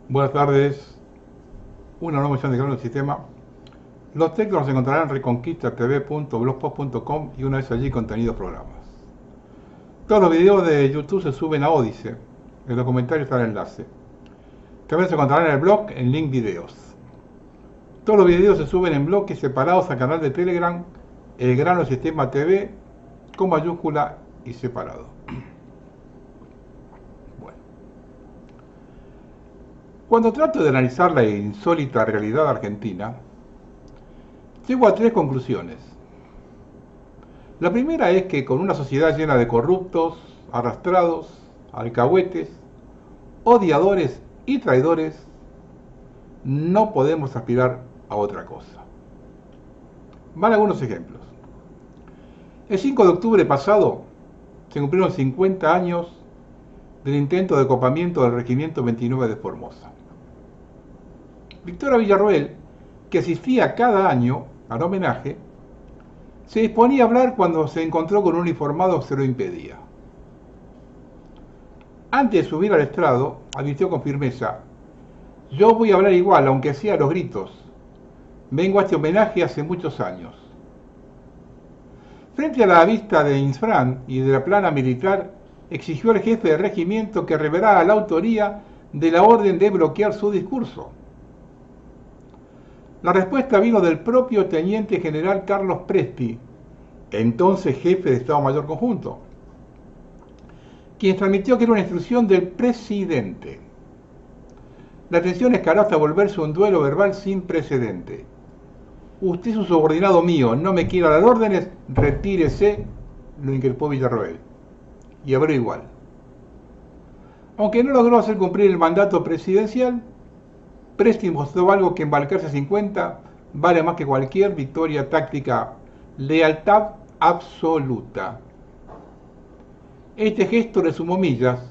Buenas tardes, una nueva emisión de Claro del Sistema. Los textos los encontrarán en reconquistatv.blogspot.com y una vez allí contenidos programas. Todos los videos de YouTube se suben a Odise. En los comentarios está el enlace. También se encontrarán en el blog en link videos. Todos los videos se suben en bloques separados al canal de Telegram, El Grano del Sistema TV, con mayúscula y separado. Bueno. Cuando trato de analizar la insólita realidad argentina, llego a tres conclusiones. La primera es que con una sociedad llena de corruptos, arrastrados, alcahuetes, odiadores y traidores, no podemos aspirar a otra cosa. Van algunos ejemplos. El 5 de octubre pasado se cumplieron 50 años del intento de copamiento del Regimiento 29 de Formosa. Victoria Villarroel, que asistía cada año al homenaje, se disponía a hablar cuando se encontró con un uniformado que se lo impedía. Antes de subir al estrado, advirtió con firmeza: yo voy a hablar igual, aunque sea a los gritos. Vengo a este homenaje hace muchos años. Frente a la vista de Infran y de la plana militar, exigió al jefe del regimiento que revelara la autoría de la orden de bloquear su discurso. La respuesta vino del propio teniente general Carlos Presti, entonces jefe de Estado Mayor Conjunto, quien transmitió que era una instrucción del presidente. La tensión escaló hasta volverse un duelo verbal sin precedente. Usted es un subordinado mío, no me quiere dar órdenes, retírese, lo increpó Villarroel. Y habló igual. Aunque no logró hacer cumplir el mandato presidencial, Presti mostró algo que en Balcarce 50 vale más que cualquier victoria táctica: lealtad absoluta. Este gesto le sumó millas,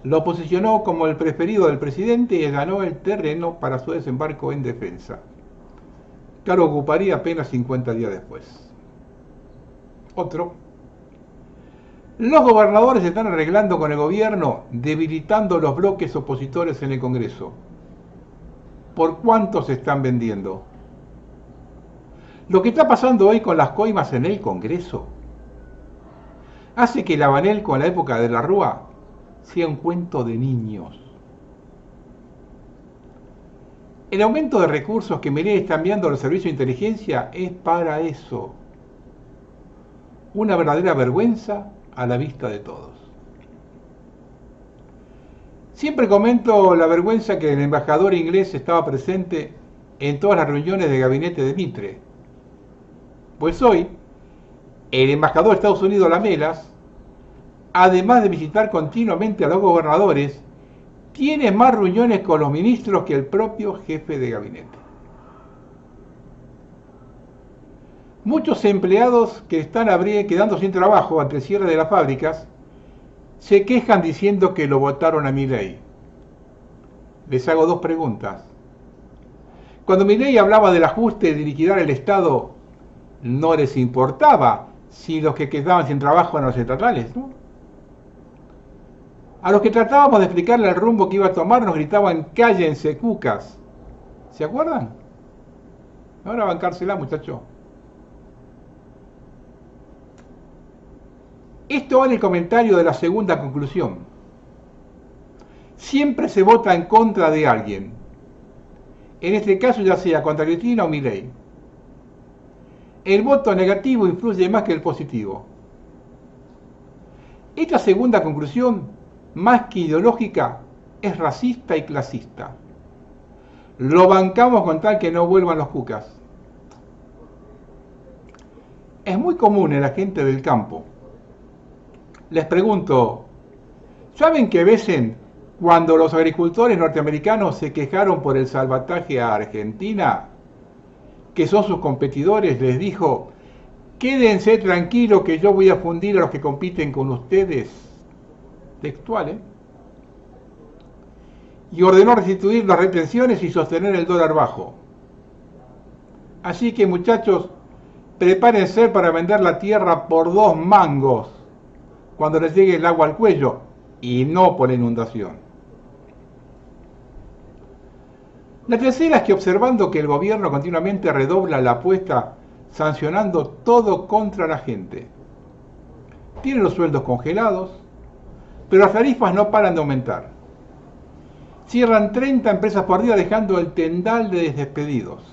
lo posicionó como el preferido del presidente y ganó el terreno para su desembarco en defensa. Cargo ocuparía apenas 50 días después. Otro. Los gobernadores se están arreglando con el gobierno, debilitando los bloques opositores en el Congreso. ¿Por cuánto se están vendiendo? Lo que está pasando hoy con las coimas en el Congreso hace que el Abanelco en la época de la Rúa sea un cuento de niños. El aumento de recursos que Milei está enviando al servicio de inteligencia es para eso. Una verdadera vergüenza a la vista de todos. Siempre comento la vergüenza que el embajador inglés estaba presente en todas las reuniones de gabinete de Mitre. Pues hoy, el embajador de Estados Unidos, Lamelas, además de visitar continuamente a los gobernadores, tiene más reuniones con los ministros que el propio jefe de gabinete. Muchos empleados que están quedando sin trabajo ante el cierre de las fábricas se quejan diciendo que lo votaron a Milei. Les hago dos preguntas. Cuando Milei hablaba del ajuste de liquidar el Estado, no les importaba si los que quedaban sin trabajo eran los estatales, ¿no? A los que tratábamos de explicarle el rumbo que iba a tomar nos gritaban: cállense, cucas. ¿Se acuerdan? Ahora bancársela, muchacho. Esto vale el comentario de la segunda conclusión. Siempre se vota en contra de alguien. En este caso ya sea contra Cristina o Milei. El voto negativo influye más que el positivo. Esta segunda conclusión, más que ideológica, es racista y clasista. Lo bancamos con tal que no vuelvan los cucas. Es muy común en la gente del campo. Les pregunto, ¿saben qué dicen cuando los agricultores norteamericanos se quejaron por el salvataje a Argentina? Que son sus competidores, les dijo: quédense tranquilos que yo voy a fundir a los que compiten con ustedes. Textual, ¿eh? Y ordenó restituir las retenciones y sostener el dólar bajo. Así que, muchachos, prepárense para vender la tierra por 2 mangos cuando les llegue el agua al cuello, y no por la inundación. La tercera es que observando que el gobierno continuamente redobla la apuesta sancionando todo contra la gente. Tiene los sueldos congelados, pero las tarifas no paran de aumentar. Cierran 30 empresas por día dejando el tendal de despedidos.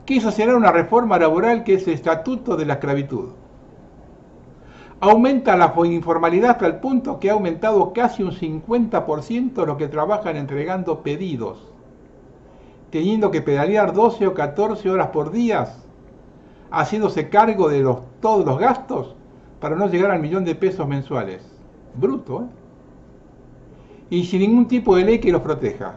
Quiso hacer una reforma laboral que es el estatuto de la esclavitud. Aumenta la informalidad hasta el punto que ha aumentado casi un 50% los que trabajan entregando pedidos, teniendo que pedalear 12 o 14 horas por día, haciéndose cargo de todos los gastos para no llegar al $1.000.000 mensuales. Bruto, ¿eh? Y sin ningún tipo de ley que los proteja.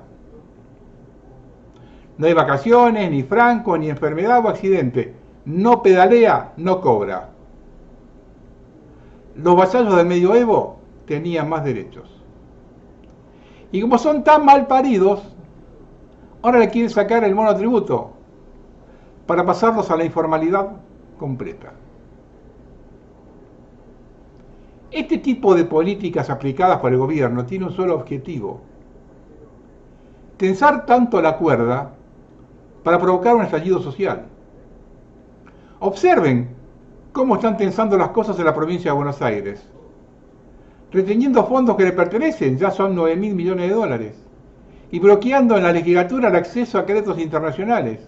No hay vacaciones, ni franco, ni enfermedad o accidente. No pedalea, no cobra. Los vasallos del medioevo tenían más derechos. Y como son tan mal paridos, ahora le quieren sacar el monotributo para pasarlos a la informalidad completa. Este tipo de políticas aplicadas por el gobierno tiene un solo objetivo: tensar tanto la cuerda para provocar un estallido social. Observen cómo están tensando las cosas en la provincia de Buenos Aires, reteniendo fondos que le pertenecen, ya son $9.000 millones, y bloqueando en la legislatura el acceso a créditos internacionales.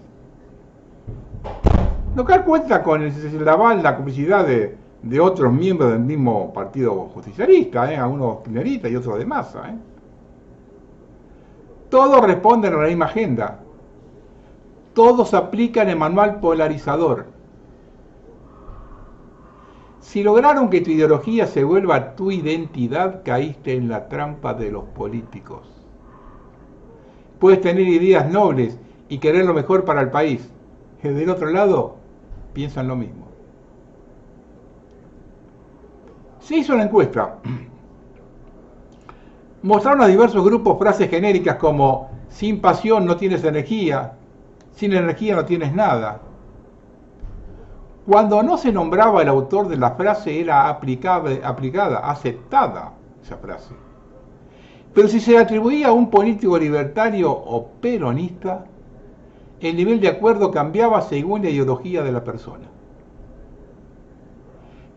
Lo cual cuenta con el aval, la complicidad de otros miembros del mismo partido justicialista, algunos kirchneristas y otros de Massa. Todos responden a la misma agenda. Todos aplican el manual polarizador. Si lograron que tu ideología se vuelva tu identidad, caíste en la trampa de los políticos. Puedes tener ideas nobles y querer lo mejor para el país. Del otro lado, piensan lo mismo. Se hizo una encuesta. Mostraron a diversos grupos frases genéricas como: sin pasión no tienes energía, sin energía no tienes nada. Cuando no se nombraba el autor de la frase era aplicada, aceptada esa frase. Pero si se le atribuía a un político libertario o peronista, el nivel de acuerdo cambiaba según la ideología de la persona.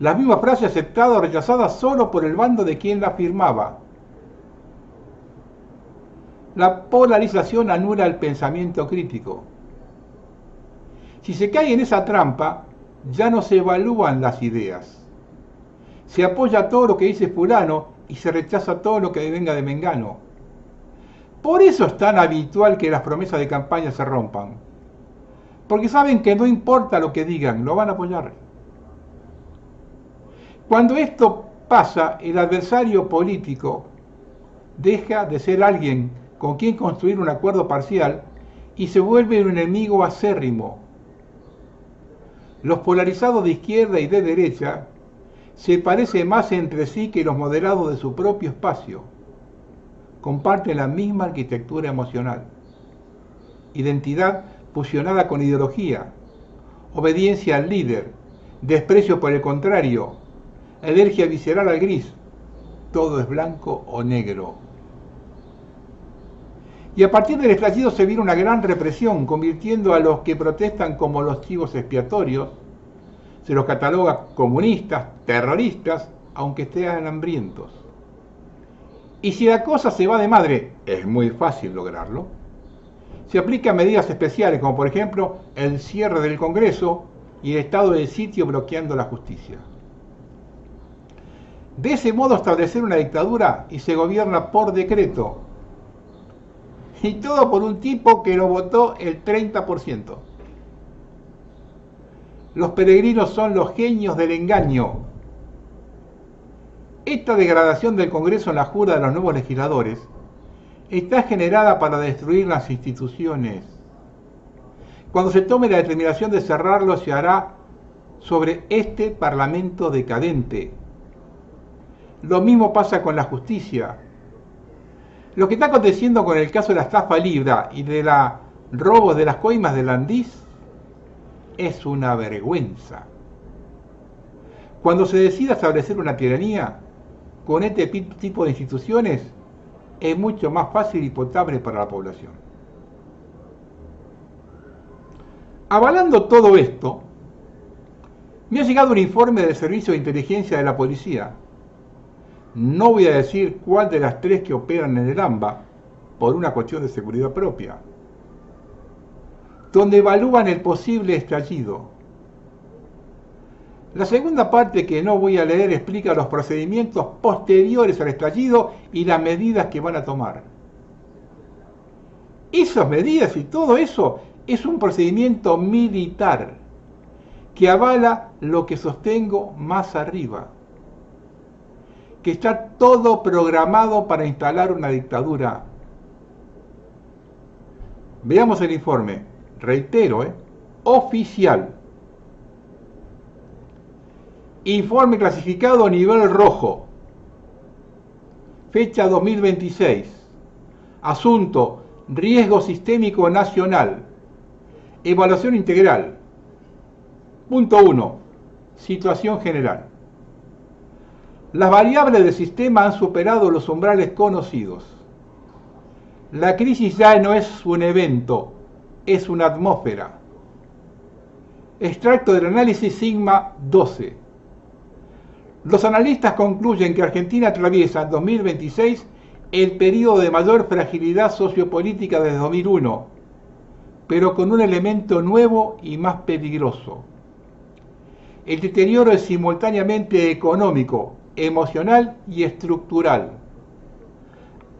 La misma frase aceptada o rechazada solo por el bando de quien la afirmaba. La polarización anula el pensamiento crítico. Si se cae en esa trampa, ya no se evalúan las ideas. Se apoya todo lo que dice fulano y se rechaza todo lo que venga de mengano. Por eso es tan habitual que las promesas de campaña se rompan. Porque saben que no importa lo que digan, lo van a apoyar. Cuando esto pasa, el adversario político deja de ser alguien con quien construir un acuerdo parcial y se vuelve un enemigo acérrimo. Los polarizados de izquierda y de derecha se parecen más entre sí que los moderados de su propio espacio. Comparten la misma arquitectura emocional. Identidad fusionada con ideología, obediencia al líder, desprecio por el contrario, alergia visceral al gris. Todo es blanco o negro. Y a partir del estallido se vino una gran represión, convirtiendo a los que protestan como los chivos expiatorios. Se los cataloga comunistas, terroristas, aunque estén hambrientos. Y si la cosa se va de madre, es muy fácil lograrlo. Se aplican medidas especiales, como por ejemplo el cierre del Congreso y el estado de sitio bloqueando la justicia. De ese modo establecer una dictadura y se gobierna por decreto. Y todo por un tipo que lo votó el 30%. Los peregrinos son los genios del engaño. Esta degradación del Congreso en la jura de los nuevos legisladores está generada para destruir las instituciones. Cuando se tome la determinación de cerrarlo, se hará sobre este Parlamento decadente. Lo mismo pasa con la justicia. Lo que está aconteciendo con el caso de la estafa Libra y de la robo de las coimas de Landís es una vergüenza. Cuando se decida establecer una tiranía con este tipo de instituciones, es mucho más fácil y potable para la población. Avalando todo esto, me ha llegado un informe del Servicio de Inteligencia de la Policía. No voy a decir cuál de las tres que operan en el AMBA, por una cuestión de seguridad propia, donde evalúan el posible estallido. La segunda parte, que no voy a leer, explica los procedimientos posteriores al estallido y las medidas que van a tomar. Esas medidas y todo eso es un procedimiento militar que avala lo que sostengo más arriba, que está todo programado para instalar una dictadura. Veamos el informe, reitero, oficial. Informe clasificado nivel rojo, fecha 2026, asunto riesgo sistémico nacional, evaluación integral. Punto 1, situación general. Las variables del sistema han superado los umbrales conocidos. La crisis ya no es un evento, es una atmósfera. Extracto del análisis Sigma 12. Los analistas concluyen que Argentina atraviesa en 2026 el periodo de mayor fragilidad sociopolítica desde 2001, pero con un elemento nuevo y más peligroso. El deterioro es simultáneamente económico, emocional y estructural.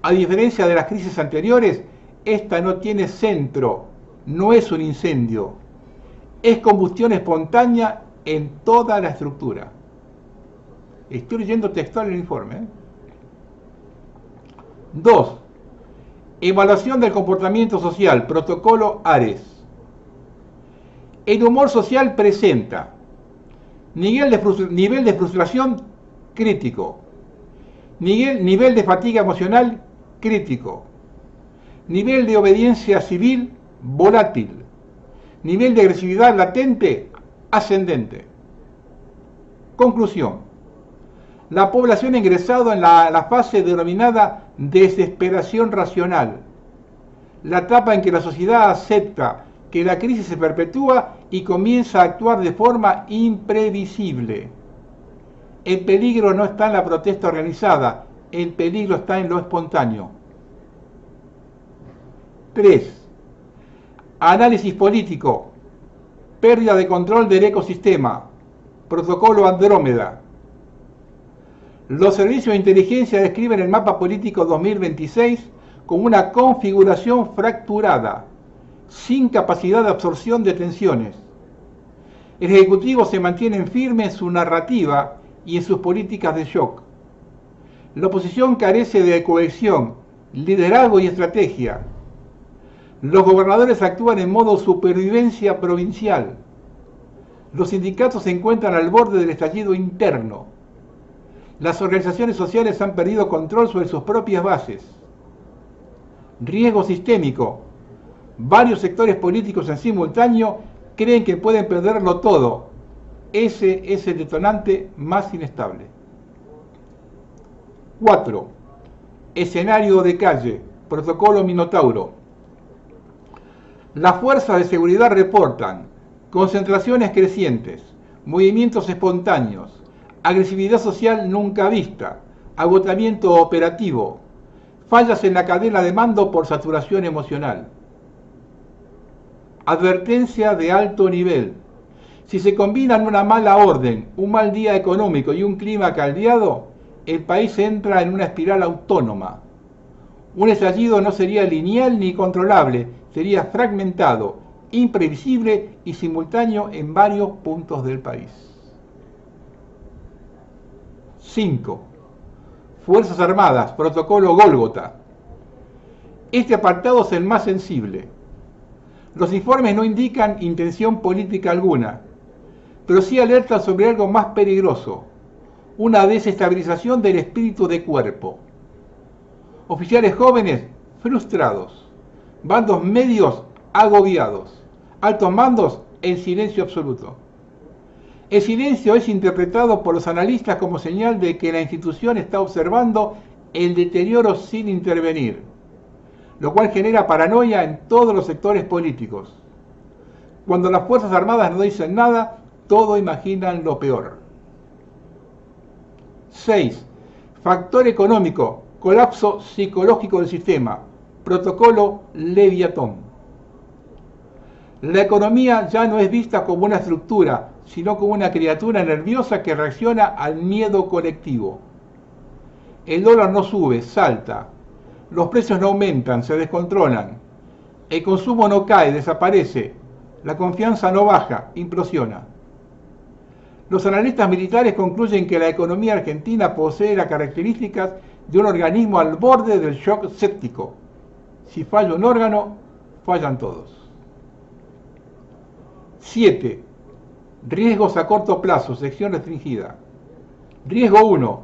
A diferencia de las crisis anteriores, esta no tiene centro, no es un incendio, es combustión espontánea en toda la estructura. Estoy leyendo textual el informe. 2. Evaluación del comportamiento social, protocolo ARES. El humor social presenta nivel de frustración crítico, nivel de fatiga emocional crítico, nivel de obediencia civil volátil, nivel de agresividad latente ascendente. Conclusión. La población ha ingresado en la fase denominada desesperación racional, la etapa en que la sociedad acepta que la crisis se perpetúa y comienza a actuar de forma imprevisible. El peligro no está en la protesta organizada, el peligro está en lo espontáneo. 3. Análisis político, pérdida de control del ecosistema, protocolo Andrómeda. Los servicios de inteligencia describen el mapa político 2026 como una configuración fracturada, sin capacidad de absorción de tensiones. El Ejecutivo se mantiene firme en su narrativa y en sus políticas de shock. La oposición carece de cohesión, liderazgo y estrategia. Los gobernadores actúan en modo supervivencia provincial. Los sindicatos se encuentran al borde del estallido interno. Las organizaciones sociales han perdido control sobre sus propias bases. Riesgo sistémico. Varios sectores políticos en simultáneo creen que pueden perderlo todo. Ese es el detonante más inestable. 4. Escenario de calle. Protocolo Minotauro. Las fuerzas de seguridad reportan concentraciones crecientes, movimientos espontáneos, agresividad social nunca vista, agotamiento operativo, fallas en la cadena de mando por saturación emocional. Advertencia de alto nivel. Si se combinan una mala orden, un mal día económico y un clima caldeado, el país entra en una espiral autónoma. Un estallido no sería lineal ni controlable, sería fragmentado, imprevisible y simultáneo en varios puntos del país. 5. Fuerzas Armadas, protocolo Gólgota. Este apartado es el más sensible. Los informes no indican intención política alguna, pero sí alertan sobre algo más peligroso, una desestabilización del espíritu de cuerpo. Oficiales jóvenes frustrados, bandos medios agobiados, altos mandos en silencio absoluto. El silencio es interpretado por los analistas como señal de que la institución está observando el deterioro sin intervenir, lo cual genera paranoia en todos los sectores políticos. Cuando las Fuerzas Armadas no dicen nada, todos imaginan lo peor. 6. Factor económico, colapso psicológico del sistema, protocolo Leviatán. La economía ya no es vista como una estructura, sino como una criatura nerviosa que reacciona al miedo colectivo. El dólar no sube, salta. Los precios no aumentan, se descontrolan. El consumo no cae, desaparece. La confianza no baja, implosiona. Los analistas militares concluyen que la economía argentina posee las características de un organismo al borde del shock séptico. Si falla un órgano, fallan todos. 7. Riesgos a corto plazo, sección restringida. Riesgo 1.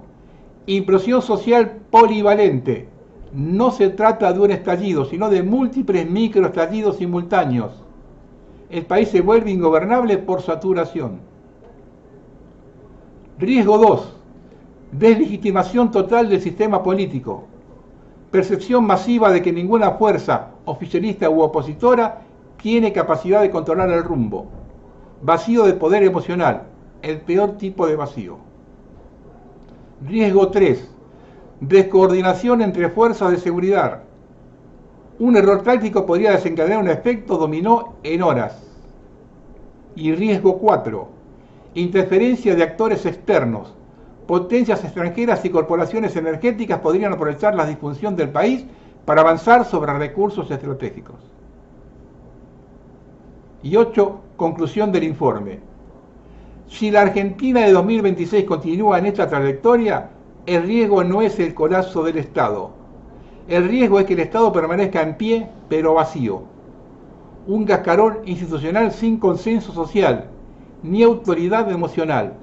Implosión social polivalente. No se trata de un estallido, sino de múltiples microestallidos simultáneos. El país se vuelve ingobernable por saturación. Riesgo 2. Deslegitimación total del sistema político. Percepción masiva de que ninguna fuerza, oficialista u opositora, tiene capacidad de controlar el rumbo. Vacío de poder emocional, el peor tipo de vacío. Riesgo 3. Descoordinación entre fuerzas de seguridad. Un error táctico podría desencadenar un efecto dominó en horas. Y riesgo 4. Interferencia de actores externos. Potencias extranjeras y corporaciones energéticas podrían aprovechar la disfunción del país para avanzar sobre recursos estratégicos. Y 8. Conclusión del informe. Si la Argentina de 2026 continúa en esta trayectoria, el riesgo no es el colapso del Estado. El riesgo es que el Estado permanezca en pie, pero vacío. Un cascarón institucional sin consenso social, ni autoridad emocional.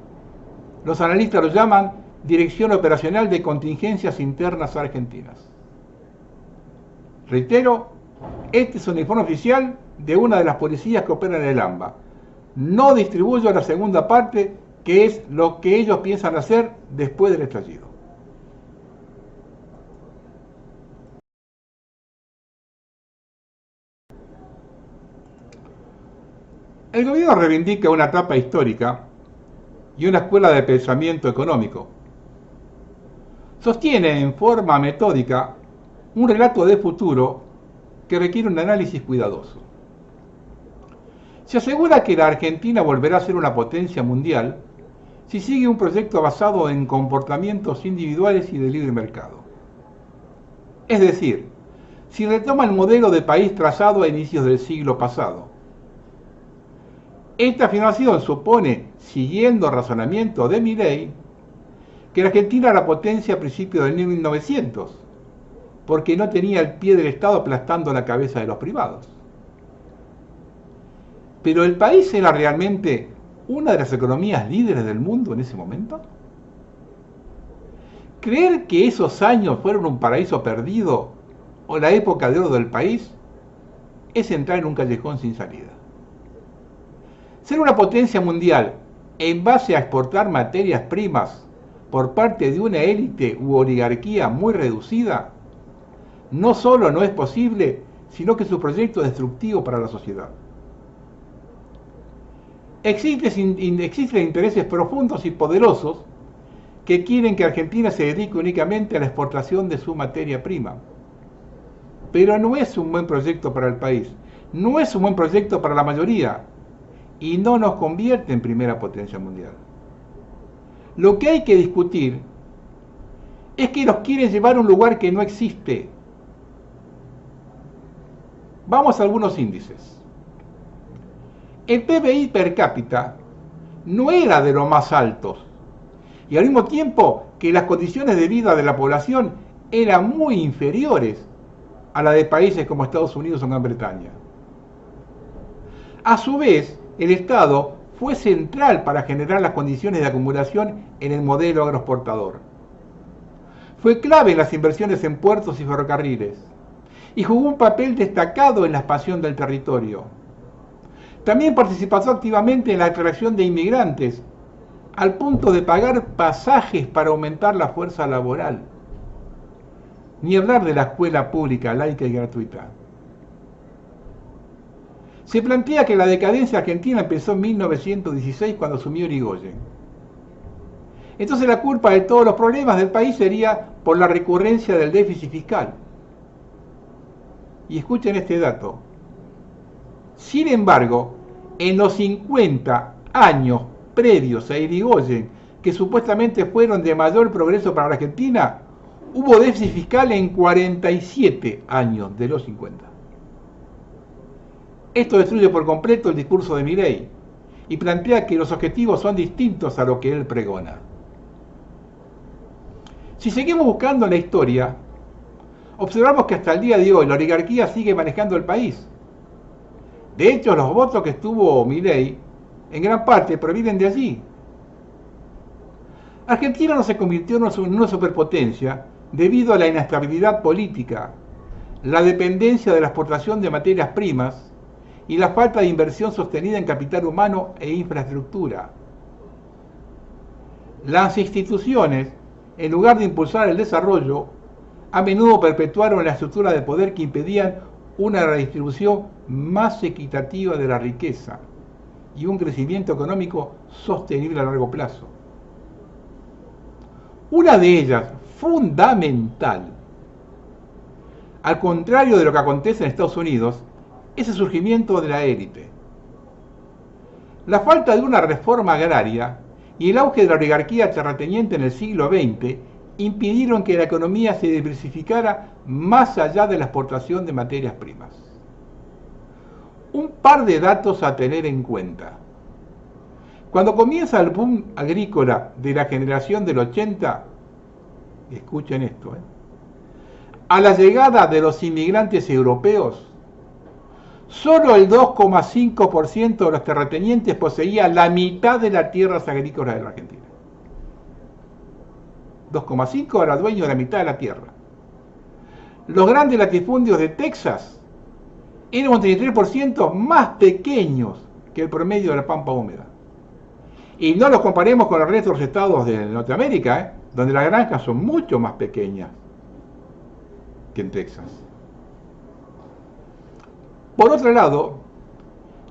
Los analistas lo llaman Dirección Operacional de Contingencias Internas Argentinas. Reitero, este es un informe oficial de una de las policías que opera en el AMBA. No distribuyo la segunda parte, que es lo que ellos piensan hacer después del estallido. El gobierno reivindica una etapa histórica y una escuela de pensamiento económico. Sostiene en forma metódica un relato de futuro que requiere un análisis cuidadoso. Se asegura que la Argentina volverá a ser una potencia mundial si sigue un proyecto basado en comportamientos individuales y de libre mercado. Es decir, si retoma el modelo de país trazado a inicios del siglo pasado. Esta afirmación supone, siguiendo el razonamiento de Milei, que la Argentina era potencia a principios del 1900, porque no tenía el pie del Estado aplastando la cabeza de los privados. Pero ¿el país era realmente una de las economías líderes del mundo en ese momento? ¿Creer que esos años fueron un paraíso perdido o la época de oro del país es entrar en un callejón sin salida? Ser una potencia mundial en base a exportar materias primas por parte de una élite u oligarquía muy reducida, no solo no es posible, sino que su proyecto es destructivo para la sociedad. Existen intereses profundos y poderosos que quieren que Argentina se dedique únicamente a la exportación de su materia prima. Pero no es un buen proyecto para el país, no es un buen proyecto para la mayoría, y no nos convierte en primera potencia mundial. Lo que hay que discutir es que nos quieren llevar a un lugar que no existe. Vamos a algunos índices. El PBI per cápita no era de los más altos, y al mismo tiempo que las condiciones de vida de la población eran muy inferiores a la de países como Estados Unidos o Gran Bretaña. A su vez, el Estado fue central para generar las condiciones de acumulación en el modelo agroexportador. Fue clave en las inversiones en puertos y ferrocarriles y jugó un papel destacado en la expansión del territorio. También participó activamente en la atracción de inmigrantes, al punto de pagar pasajes para aumentar la fuerza laboral. Ni hablar de la escuela pública, laica y gratuita. Se plantea que la decadencia argentina empezó en 1916 cuando asumió Irigoyen. Entonces la culpa de todos los problemas del país sería por la recurrencia del déficit fiscal. Y escuchen este dato. Sin embargo, en los 50 años previos a Irigoyen, que supuestamente fueron de mayor progreso para la Argentina, hubo déficit fiscal en 47 años de los 50. Esto destruye por completo el discurso de Milei y plantea que los objetivos son distintos a lo que él pregona. Si seguimos buscando en la historia, observamos que hasta el día de hoy la oligarquía sigue manejando el país. De hecho, los votos que tuvo Milei en gran parte provienen de allí. Argentina no se convirtió en una superpotencia debido a la inestabilidad política, la dependencia de la exportación de materias primas y la falta de inversión sostenida en capital humano e infraestructura. Las instituciones, en lugar de impulsar el desarrollo, a menudo perpetuaron la estructura de poder que impedían una redistribución más equitativa de la riqueza y un crecimiento económico sostenible a largo plazo. Una de ellas, fundamental, al contrario de lo que acontece en Estados Unidos, es el surgimiento de la élite. La falta de una reforma agraria y el auge de la oligarquía terrateniente en el siglo XX impidieron que la economía se diversificara más allá de la exportación de materias primas. Un par de datos a tener en cuenta. Cuando comienza el boom agrícola de la generación del 80, escuchen esto, a la llegada de los inmigrantes europeos, solo el 2,5% de los terratenientes poseía la mitad de las tierras agrícolas de la Argentina. 2,5 era dueño de la mitad de la tierra. Los grandes latifundios de Texas eran un 33% más pequeños que el promedio de la pampa húmeda. Y no los comparemos con el resto de los estados de Norteamérica, donde las granjas son mucho más pequeñas que en Texas. Por otro lado,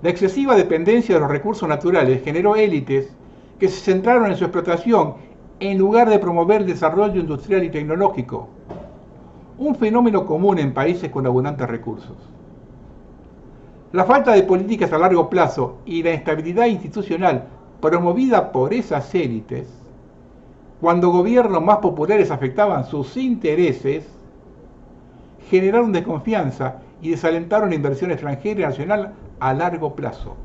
la excesiva dependencia de los recursos naturales generó élites que se centraron en su explotación en lugar de promover el desarrollo industrial y tecnológico, un fenómeno común en países con abundantes recursos. La falta de políticas a largo plazo y la instabilidad institucional promovida por esas élites, cuando gobiernos más populares afectaban sus intereses, generaron desconfianza y desalentaron la inversión extranjera y nacional a largo plazo.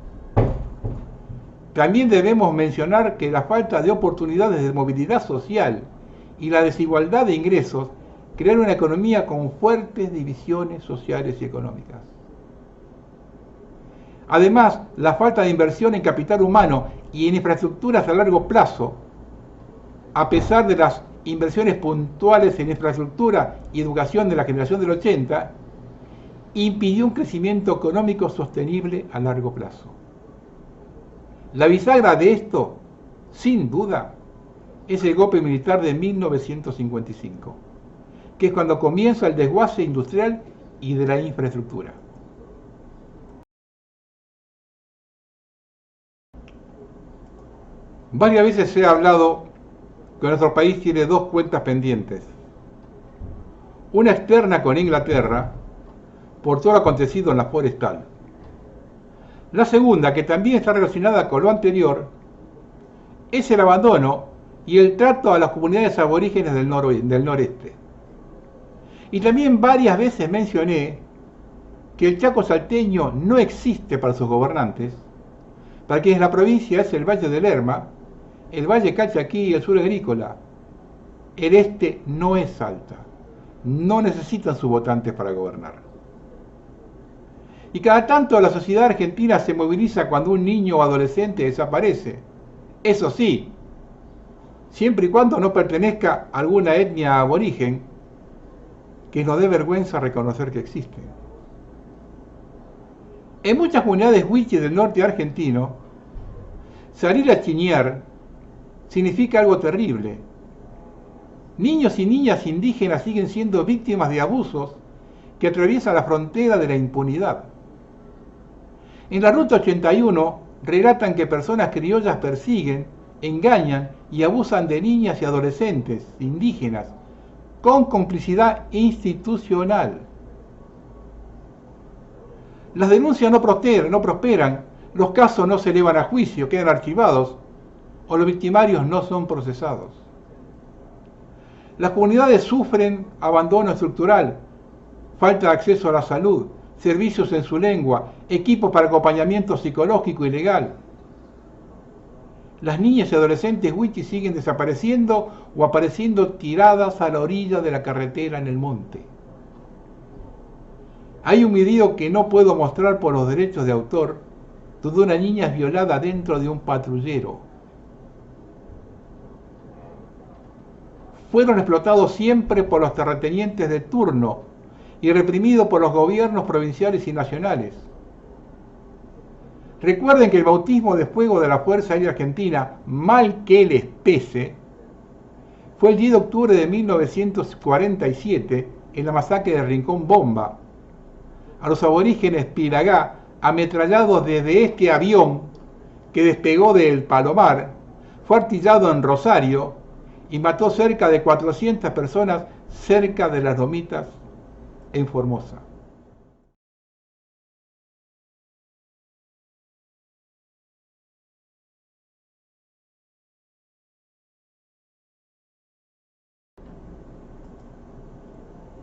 También debemos mencionar que la falta de oportunidades de movilidad social y la desigualdad de ingresos crearon una economía con fuertes divisiones sociales y económicas. Además, la falta de inversión en capital humano y en infraestructuras a largo plazo, a pesar de las inversiones puntuales en infraestructura y educación de la generación del 80, impidió un crecimiento económico sostenible a largo plazo. La bisagra de esto, sin duda, es el golpe militar de 1955, que es cuando comienza el desguace industrial y de la infraestructura. Varias veces se ha hablado que nuestro país tiene dos cuentas pendientes. Una externa con Inglaterra, por todo lo acontecido en la forestal. La segunda, que también está relacionada con lo anterior, es el abandono y el trato a las comunidades aborígenes del noreste. Y también varias veces mencioné que el Chaco salteño no existe para sus gobernantes, para quienes la provincia es el Valle del Lerma, el Valle Calchaquí y el sur agrícola. El este no es Salta, no necesitan sus votantes para gobernar. Y cada tanto la sociedad argentina se moviliza cuando un niño o adolescente desaparece. Eso sí, siempre y cuando no pertenezca a alguna etnia aborigen que nos dé vergüenza reconocer que existe. En muchas comunidades wichí del norte argentino, salir a chiñar significa algo terrible. Niños y niñas indígenas siguen siendo víctimas de abusos que atraviesan la frontera de la impunidad. En la Ruta 81 relatan que personas criollas persiguen, engañan y abusan de niñas y adolescentes indígenas con complicidad institucional. Las denuncias no prosperan, los casos no se elevan a juicio, quedan archivados o los victimarios no son procesados. Las comunidades sufren abandono estructural, falta de acceso a la salud, servicios en su lengua, equipos para acompañamiento psicológico y legal. Las niñas y adolescentes wichis siguen desapareciendo o apareciendo tiradas a la orilla de la carretera en el monte. Hay un video que no puedo mostrar por los derechos de autor, donde una niña es violada dentro de un patrullero. Fueron explotados siempre por los terratenientes de turno y reprimidos por los gobiernos provinciales y nacionales. Recuerden que el bautismo de fuego de la Fuerza Aérea Argentina, mal que les pese, fue el 10 de octubre de 1947 en la masacre de Rincón Bomba. A los aborígenes Piragá, ametrallados desde este avión que despegó del Palomar, fue artillado en Rosario y mató cerca de 400 personas cerca de las Lomitas en Formosa.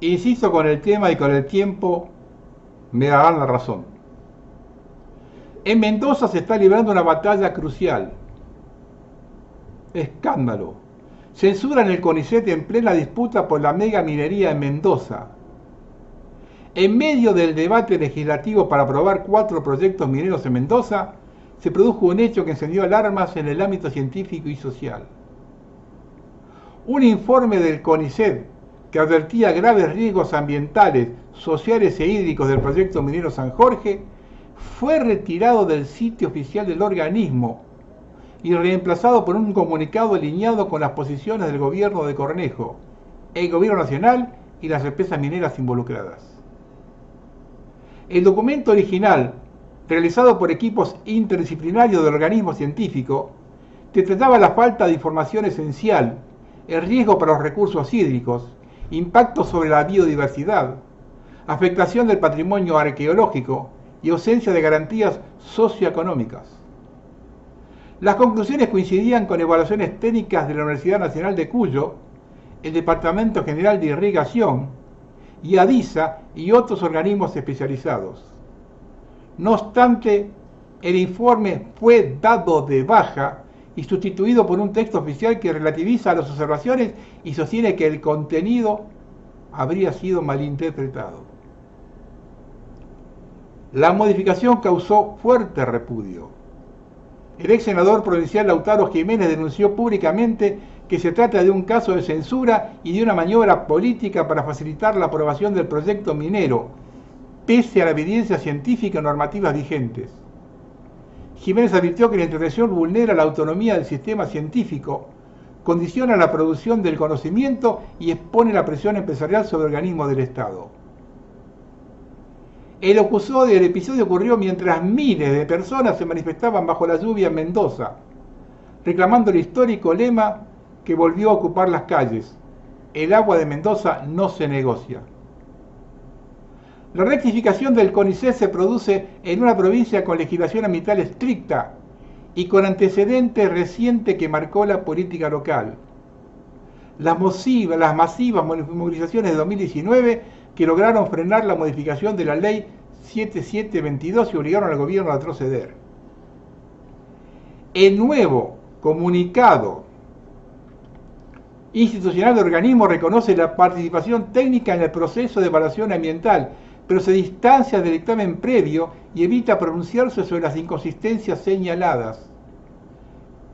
Insisto con el tema y con el tiempo me darán la razón. En Mendoza se está librando una batalla crucial. Escándalo. Censuran el CONICET en plena disputa por la mega minería en Mendoza. En medio del debate legislativo para aprobar 4 proyectos mineros en Mendoza, se produjo un hecho que encendió alarmas en el ámbito científico y social. Un informe del CONICET que advertía graves riesgos ambientales, sociales e hídricos del proyecto minero San Jorge, fue retirado del sitio oficial del organismo y reemplazado por un comunicado alineado con las posiciones del gobierno de Cornejo, el gobierno nacional y las empresas mineras involucradas. El documento original, realizado por equipos interdisciplinarios del organismo científico, detallaba la falta de información esencial, el riesgo para los recursos hídricos, impacto sobre la biodiversidad, afectación del patrimonio arqueológico y ausencia de garantías socioeconómicas. Las conclusiones coincidían con evaluaciones técnicas de la Universidad Nacional de Cuyo, el Departamento General de Irrigación y ADISA y otros organismos especializados. No obstante, el informe fue dado de baja y sustituido por un texto oficial que relativiza las observaciones y sostiene que el contenido habría sido malinterpretado. La modificación causó fuerte repudio. El ex senador provincial Lautaro Jiménez denunció públicamente que se trata de un caso de censura y de una maniobra política para facilitar la aprobación del proyecto minero, pese a la evidencia científica y normativas vigentes. Jiménez advirtió que la intervención vulnera la autonomía del sistema científico, condiciona la producción del conocimiento y expone la presión empresarial sobre organismos del Estado. El episodio ocurrió mientras miles de personas se manifestaban bajo la lluvia en Mendoza, reclamando el histórico lema que volvió a ocupar las calles: el agua de Mendoza no se negocia. La rectificación del CONICET se produce en una provincia con legislación ambiental estricta y con antecedente reciente que marcó la política local. Las masivas movilizaciones de 2019 que lograron frenar la modificación de la ley 7722 y obligaron al gobierno a retroceder. El nuevo comunicado institucional del organismo reconoce la participación técnica en el proceso de evaluación ambiental, pero se distancia del dictamen previo y evita pronunciarse sobre las inconsistencias señaladas.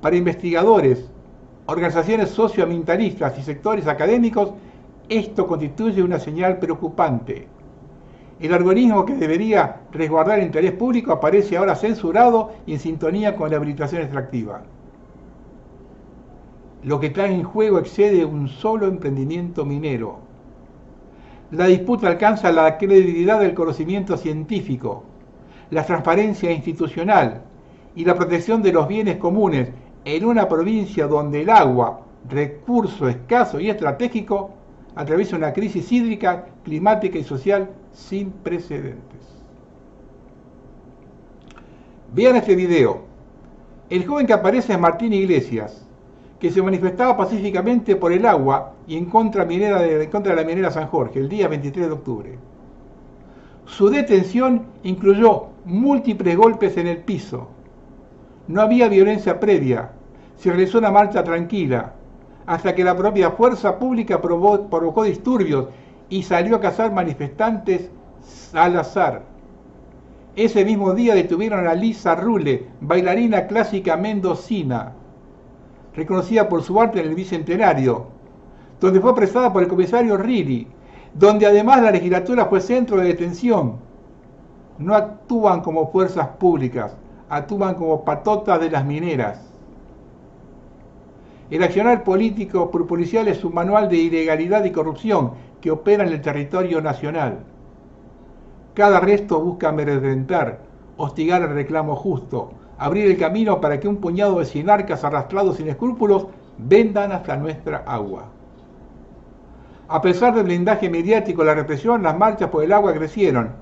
Para investigadores, organizaciones socioambientalistas y sectores académicos, esto constituye una señal preocupante. El organismo que debería resguardar el interés público aparece ahora censurado y en sintonía con la habilitación extractiva. Lo que está en juego excede un solo emprendimiento minero. La disputa alcanza la credibilidad del conocimiento científico, la transparencia institucional y la protección de los bienes comunes en una provincia donde el agua, recurso escaso y estratégico, atraviesa una crisis hídrica, climática y social sin precedentes. Vean este video. El joven que aparece es Martín Iglesias, que se manifestaba pacíficamente por el agua y en contra de la minera San Jorge el día 23 de octubre. Su detención incluyó múltiples golpes en el piso. No había violencia previa. Se realizó una marcha tranquila, hasta que la propia fuerza pública provocó disturbios y salió a cazar manifestantes al azar. Ese mismo día detuvieron a Lisa Rule, bailarina clásica mendocina, reconocida por su arte en el Bicentenario, donde fue apresada por el comisario Riri, donde además la legislatura fue centro de detención. No actúan como fuerzas públicas, actúan como patotas de las mineras. El accionar político policial es un manual de ilegalidad y corrupción que opera en el territorio nacional. Cada arresto busca amedrentar, hostigar el reclamo justo, abrir el camino para que un puñado de sinarcas arrastrados sin escrúpulos vendan hasta nuestra agua. A pesar del blindaje mediático y la represión, las marchas por el agua crecieron.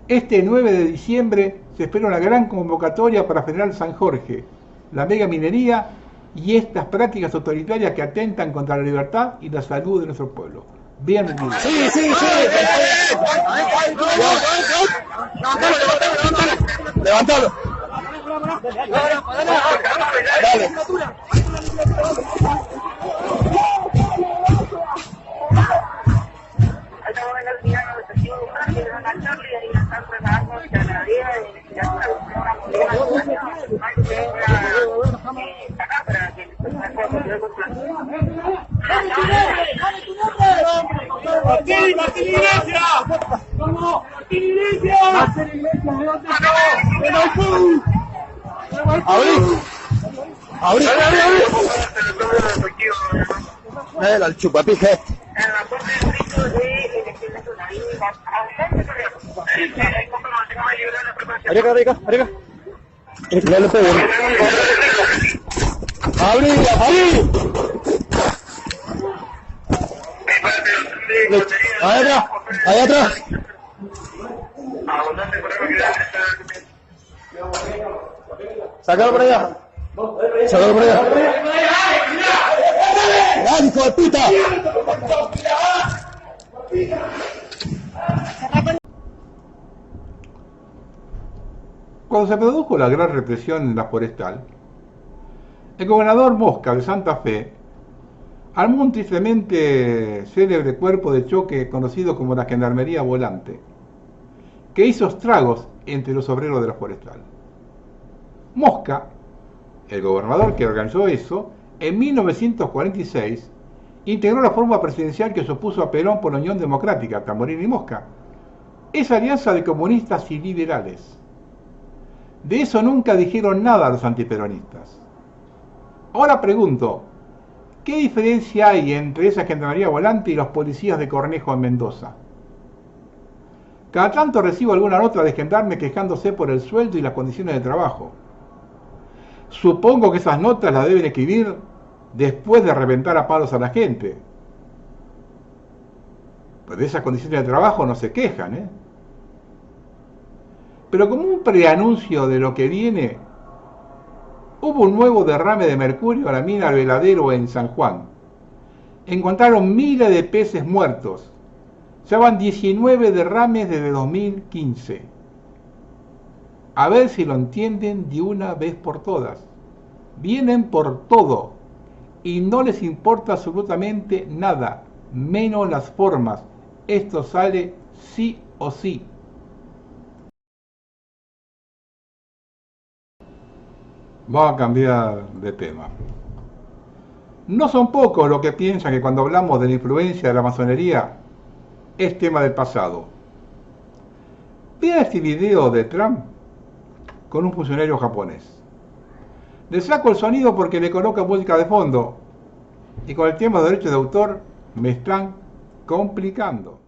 Este 9 de diciembre se espera una gran convocatoria para frenar San Jorge, la mega minería y estas prácticas autoritarias que atentan contra la libertad y la salud de nuestro pueblo. Vean el video. Sí. Levántalo. Dale. Martín Iglesias. ¿Cómo? Martín Iglesias. Abrí. El chupapija. Arica. Ya le pego. Abrí. Ahí atrás. Sácalo por allá. ¡Ay, hijo de puta! Cuando se produjo la gran represión en la forestal, el gobernador Mosca de Santa Fe armó un tristemente célebre cuerpo de choque conocido como la Gendarmería Volante, que hizo estragos entre los obreros de la forestal. Mosca, el gobernador que organizó eso, en 1946 integró la fórmula presidencial que se opuso a Perón por la Unión Democrática, Tamboril y Mosca, esa alianza de comunistas y liberales. De eso nunca dijeron nada los antiperonistas. Ahora pregunto, ¿qué diferencia hay entre esa Gendarmería Volante y los policías de Cornejo en Mendoza? Cada tanto recibo alguna nota de gendarme quejándose por el sueldo y las condiciones de trabajo. Supongo que esas notas las deben escribir después de reventar a palos a la gente. Pues de esas condiciones de trabajo no se quejan, ¿eh? Pero como un preanuncio de lo que viene, hubo un nuevo derrame de mercurio a la mina El Veladero en San Juan. Encontraron miles de peces muertos. Ya van 19 derrames desde 2015. A ver si lo entienden de una vez por todas. Vienen por todo y no les importa absolutamente nada, menos las formas. Esto sale sí o sí. Vamos a cambiar de tema. No son pocos los que piensan que cuando hablamos de la influencia de la masonería es tema del pasado. Vea este video de Trump con un funcionario japonés. Le saco el sonido porque le coloca música de fondo y con el tema de derechos de autor me están complicando.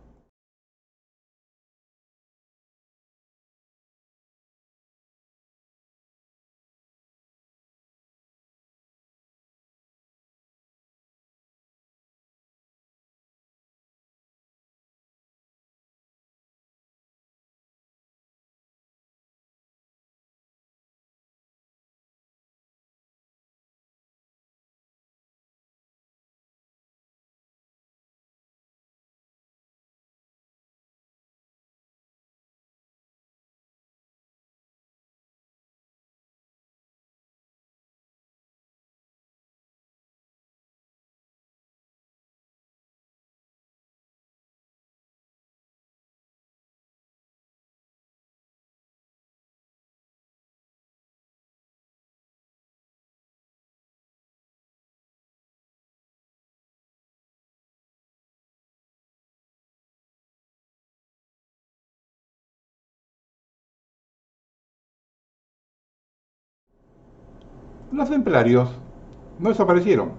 Los templarios no desaparecieron,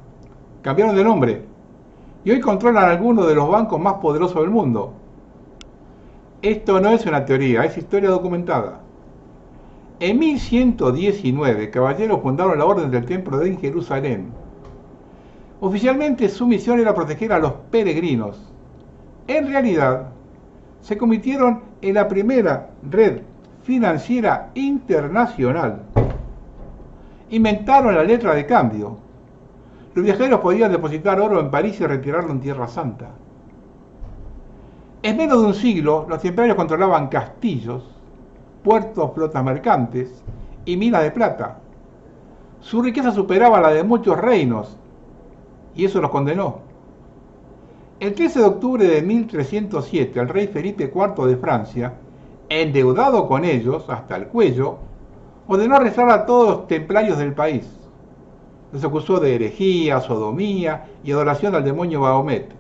cambiaron de nombre y hoy controlan algunos de los bancos más poderosos del mundo. Esto no es una teoría, es historia documentada. En 1119, caballeros fundaron la Orden del Templo en Jerusalén. Oficialmente su misión era proteger a los peregrinos. En realidad, se convirtieron en la primera red financiera internacional. Inventaron la letra de cambio. Los viajeros podían depositar oro en París y retirarlo en Tierra Santa. En menos de un siglo, los templarios controlaban castillos, puertos, flotas mercantes y minas de plata. Su riqueza superaba la de muchos reinos, y eso los condenó. El 13 de octubre de 1307, el rey Felipe IV de Francia, endeudado con ellos hasta el cuello, ordenó arrestar a todos los templarios del país. Los acusó de herejía, sodomía y adoración al demonio Bahomet.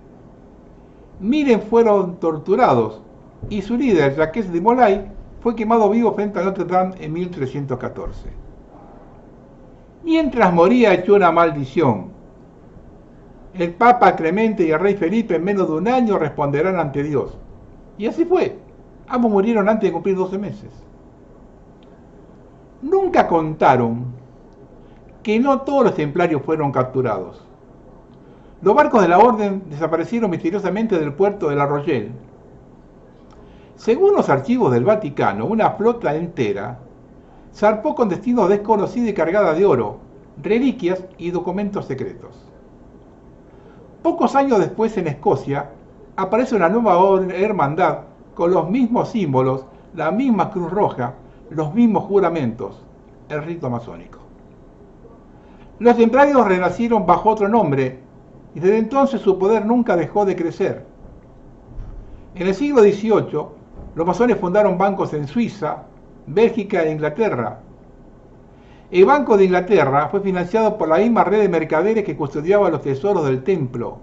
Miles fueron torturados y su líder, Jacques de Molay, fue quemado vivo frente a Notre Dame en 1314. Mientras moría echó una maldición. El Papa Clemente y el rey Felipe en menos de un año responderán ante Dios. Y así fue. Ambos murieron antes de cumplir 12 meses. Nunca contaron que no todos los templarios fueron capturados. Los barcos de la orden desaparecieron misteriosamente del puerto de La Rochelle. Según los archivos del Vaticano, una flota entera zarpó con destino desconocido y cargada de oro, reliquias y documentos secretos. Pocos años después, en Escocia, aparece una nueva hermandad con los mismos símbolos, la misma cruz roja, los mismos juramentos, el rito masónico. Los templarios renacieron bajo otro nombre y desde entonces su poder nunca dejó de crecer. En el siglo XVIII, los masones fundaron bancos en Suiza, Bélgica e Inglaterra. El Banco de Inglaterra fue financiado por la misma red de mercaderes que custodiaba los tesoros del templo.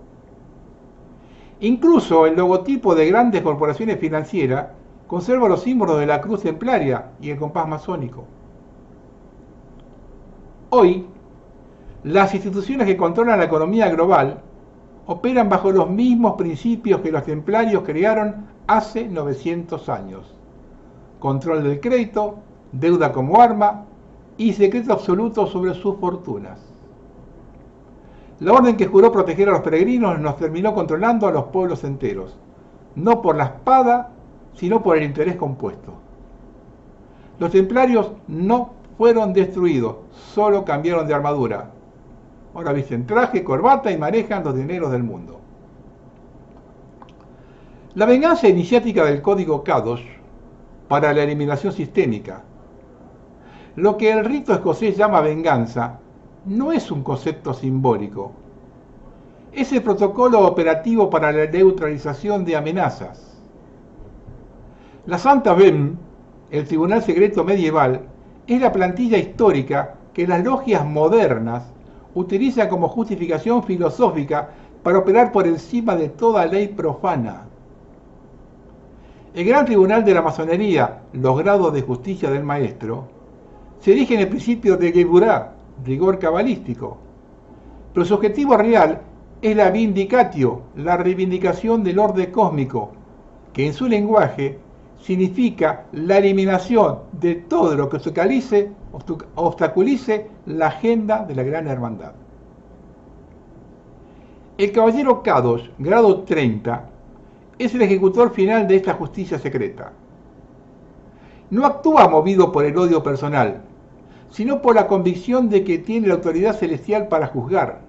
Incluso el logotipo de grandes corporaciones financieras conserva los símbolos de la cruz templaria y el compás masónico. Hoy, las instituciones que controlan la economía global operan bajo los mismos principios que los templarios crearon hace 900 años. Control del crédito, deuda como arma y secreto absoluto sobre sus fortunas. La orden que juró proteger a los peregrinos nos terminó controlando a los pueblos enteros, no por la espada, sino por el interés compuesto. Los templarios no fueron destruidos, solo cambiaron de armadura. Ahora visten traje, corbata y manejan los dineros del mundo. La venganza iniciática del Código Kadosh para la eliminación sistémica. Lo que el rito escocés llama venganza no es un concepto simbólico. Es el protocolo operativo para la neutralización de amenazas. La Santa Bem, el tribunal secreto medieval, es la plantilla histórica que las logias modernas utilizan como justificación filosófica para operar por encima de toda ley profana. El gran tribunal de la masonería, los grados de justicia del maestro, se rige en el principio de Geburah, rigor cabalístico, pero su objetivo real es la vindicatio, la reivindicación del orden cósmico, que en su lenguaje significa la eliminación de todo lo que obstaculice la agenda de la gran hermandad. El caballero Kadosh, grado 30, es el ejecutor final de esta justicia secreta. No actúa movido por el odio personal, sino por la convicción de que tiene la autoridad celestial para juzgar,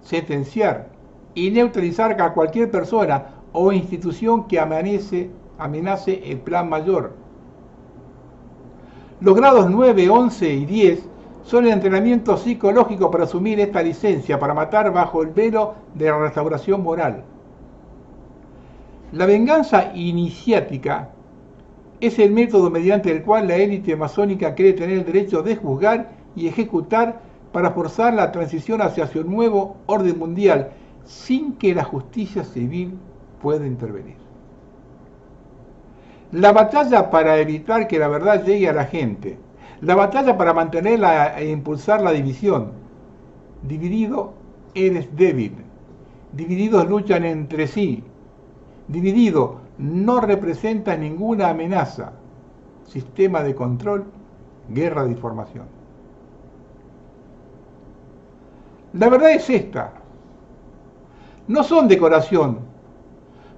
sentenciar y neutralizar a cualquier persona o institución que amenace el plan mayor. Los grados 9, 11 y 10 son el entrenamiento psicológico para asumir esta licencia para matar bajo el velo de la restauración moral. La venganza iniciática es el método mediante el cual la élite masónica cree tener el derecho de juzgar y ejecutar para forzar la transición hacia un nuevo orden mundial sin que la justicia civil pueda intervenir. La batalla para evitar que la verdad llegue a la gente, La batalla para mantenerla e impulsar la división. Dividido, eres débil. Divididos luchan entre sí. Dividido, no representa ninguna amenaza. Sistema de control, guerra de información. La verdad es esta. No son decoración,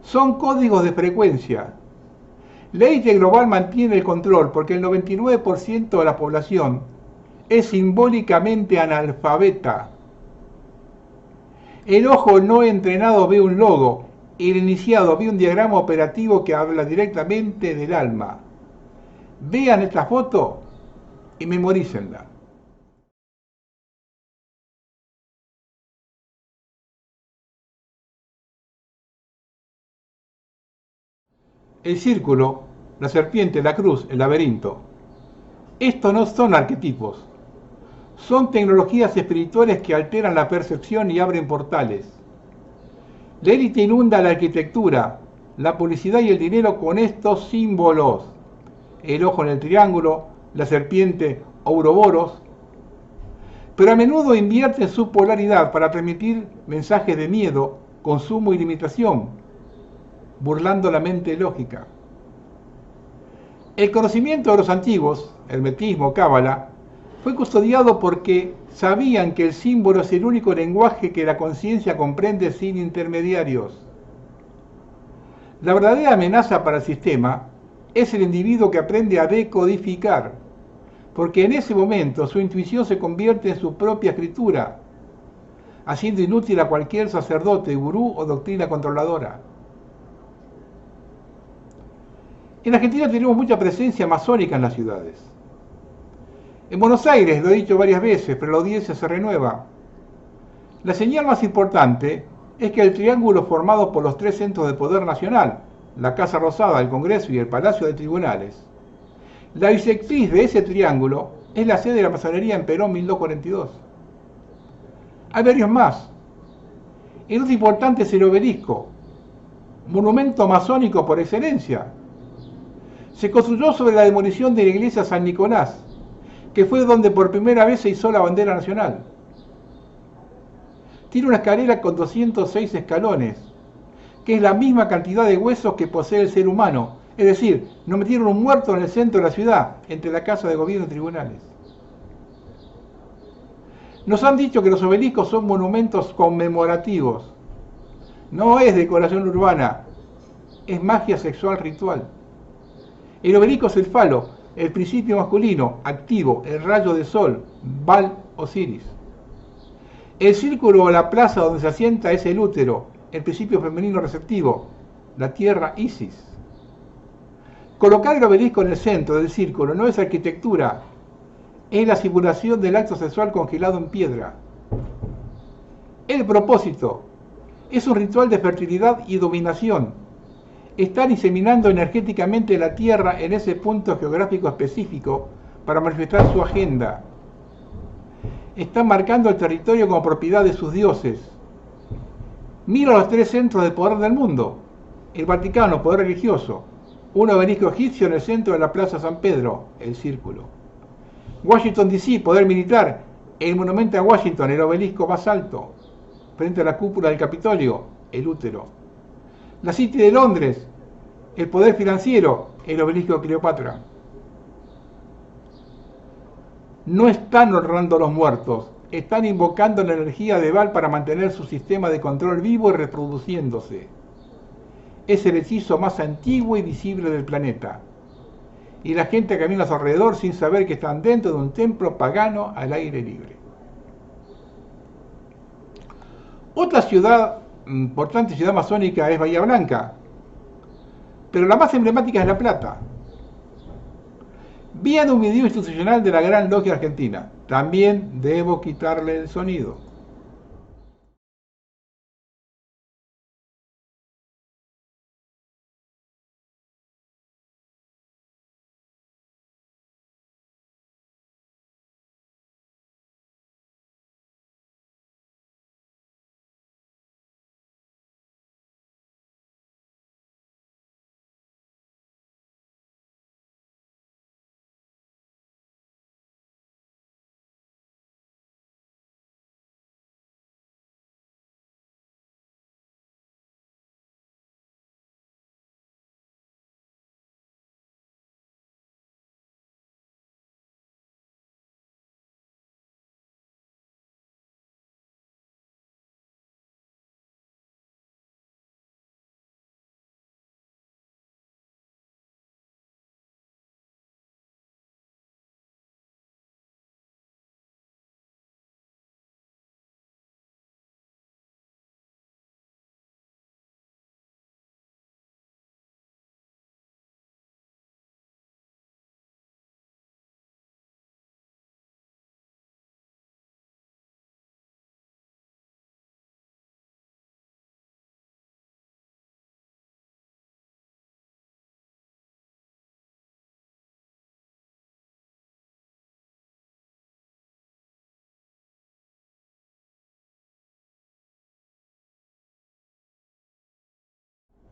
son códigos de frecuencia. La élite global mantiene el control porque el 99% de la población es simbólicamente analfabeta. El ojo no entrenado ve un logo, el iniciado ve un diagrama operativo que habla directamente del alma. Vean esta foto y memorícenla. El círculo, la serpiente, la cruz, el laberinto. Estos no son arquetipos, son tecnologías espirituales que alteran la percepción y abren portales. La élite inunda la arquitectura, la publicidad y el dinero con estos símbolos. El ojo en el triángulo, la serpiente, Ouroboros, pero a menudo invierten su polaridad para transmitir mensajes de miedo, consumo y limitación, burlando la mente lógica. El conocimiento de los antiguos, hermetismo, cábala, fue custodiado porque sabían que el símbolo es el único lenguaje que la conciencia comprende sin intermediarios. La verdadera amenaza para el sistema es el individuo que aprende a decodificar, porque en ese momento su intuición se convierte en su propia escritura, haciendo inútil a cualquier sacerdote, gurú o doctrina controladora. En Argentina tenemos mucha presencia masónica en las ciudades. En Buenos Aires, lo he dicho varias veces, pero la audiencia se renueva. La señal más importante es que el triángulo formado por los tres centros de poder nacional, la Casa Rosada, el Congreso y el Palacio de Tribunales, la bisectriz de ese triángulo es la sede de la masonería en Perón 1242. Hay varios más. El otro importante es el obelisco, monumento masónico por excelencia. Se construyó sobre la demolición de la iglesia San Nicolás, que fue donde por primera vez se izó la bandera nacional. Tiene una escalera con 206 escalones, que es la misma cantidad de huesos que posee el ser humano. Es decir, nos metieron un muerto en el centro de la ciudad, entre la Casa de Gobierno y tribunales. Nos han dicho que los obeliscos son monumentos conmemorativos. No es decoración urbana, es magia sexual ritual. El obelisco es el falo, el principio masculino, activo, el rayo de sol, Baal Osiris. El círculo o la plaza donde se asienta es el útero, el principio femenino receptivo, la tierra Isis. Colocar el obelisco en el centro del círculo no es arquitectura, es la simulación del acto sexual congelado en piedra. El propósito es un ritual de fertilidad y dominación. Están inseminando energéticamente la tierra en ese punto geográfico específico para manifestar su agenda. Están marcando el territorio como propiedad de sus dioses. Mira los tres centros de poder del mundo. El Vaticano, poder religioso. Un obelisco egipcio en el centro de la Plaza San Pedro, el círculo. Washington DC, poder militar. El monumento a Washington, el obelisco más alto. Frente a la cúpula del Capitolio, el útero. La City de Londres, el poder financiero, el obelisco de Cleopatra. No están honrando a los muertos, están invocando la energía de Baal para mantener su sistema de control vivo y reproduciéndose. Es el hechizo más antiguo y visible del planeta. Y la gente camina a su alrededor sin saber que están dentro de un templo pagano al aire libre. Otra ciudad, importante ciudad masónica, es Bahía Blanca, pero la más emblemática es La Plata. Vean un video institucional de la Gran Logia Argentina. También debo quitarle el sonido.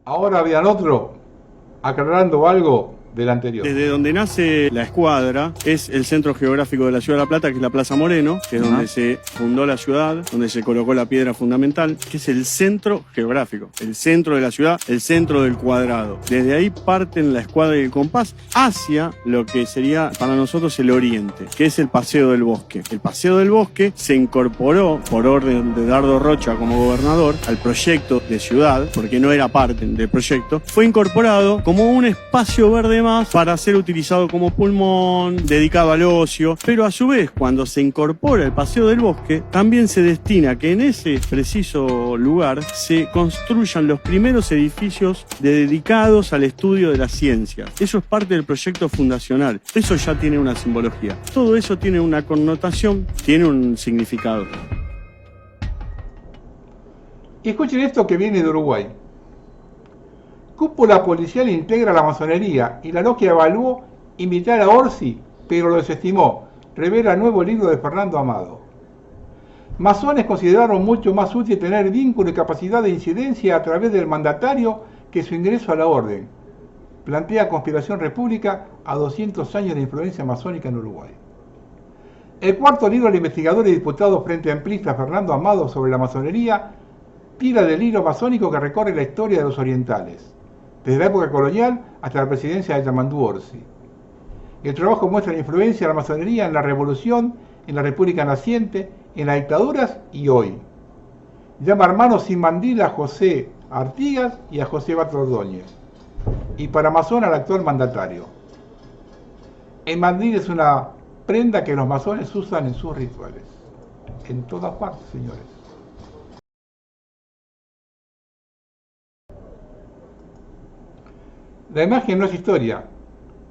Ahora vean otro aclarando algo del anterior. Desde donde nace la escuadra es el centro geográfico de la ciudad de La Plata, que es la Plaza Moreno, que es donde se fundó la ciudad, donde se colocó la piedra fundamental, que es el centro geográfico, el centro de la ciudad, el centro del cuadrado. Desde ahí parten la escuadra y el compás hacia lo que sería para nosotros el oriente, que es el Paseo del Bosque. El Paseo del Bosque se incorporó por orden de Dardo Rocha como gobernador al proyecto de ciudad, porque no era parte del proyecto, fue incorporado como un espacio verde más para ser utilizado como pulmón, dedicado al ocio, pero a su vez cuando se incorpora el Paseo del Bosque también se destina a que en ese preciso lugar se construyan los primeros edificios dedicados al estudio de las ciencias. Eso es parte del proyecto fundacional, eso ya tiene una simbología, todo eso tiene una connotación, tiene un significado. Y escuchen esto que viene de Uruguay. Cúpula policial integra la masonería y la logia evaluó invitar a Orsi, pero lo desestimó. Revela nuevo libro de Fernando Amado. Masones consideraron mucho más útil tener vínculo y capacidad de incidencia a través del mandatario que su ingreso a la orden. Plantea Conspiración República a 200 años de influencia masónica en Uruguay. El cuarto libro del investigador y diputado Frente Amplista Fernando Amado sobre la masonería tira del hilo masónico que recorre la historia de los orientales, desde la época colonial hasta la presidencia de Yamandú Orsi. El trabajo muestra la influencia de la masonería en la revolución, en la república naciente, en las dictaduras y hoy. Llama hermanos sin mandil a José Artigas y a José Bato Ordóñez, y para masón al actual mandatario. El mandil es una prenda que los masones usan en sus rituales. En todas partes, señores. La imagen no es historia,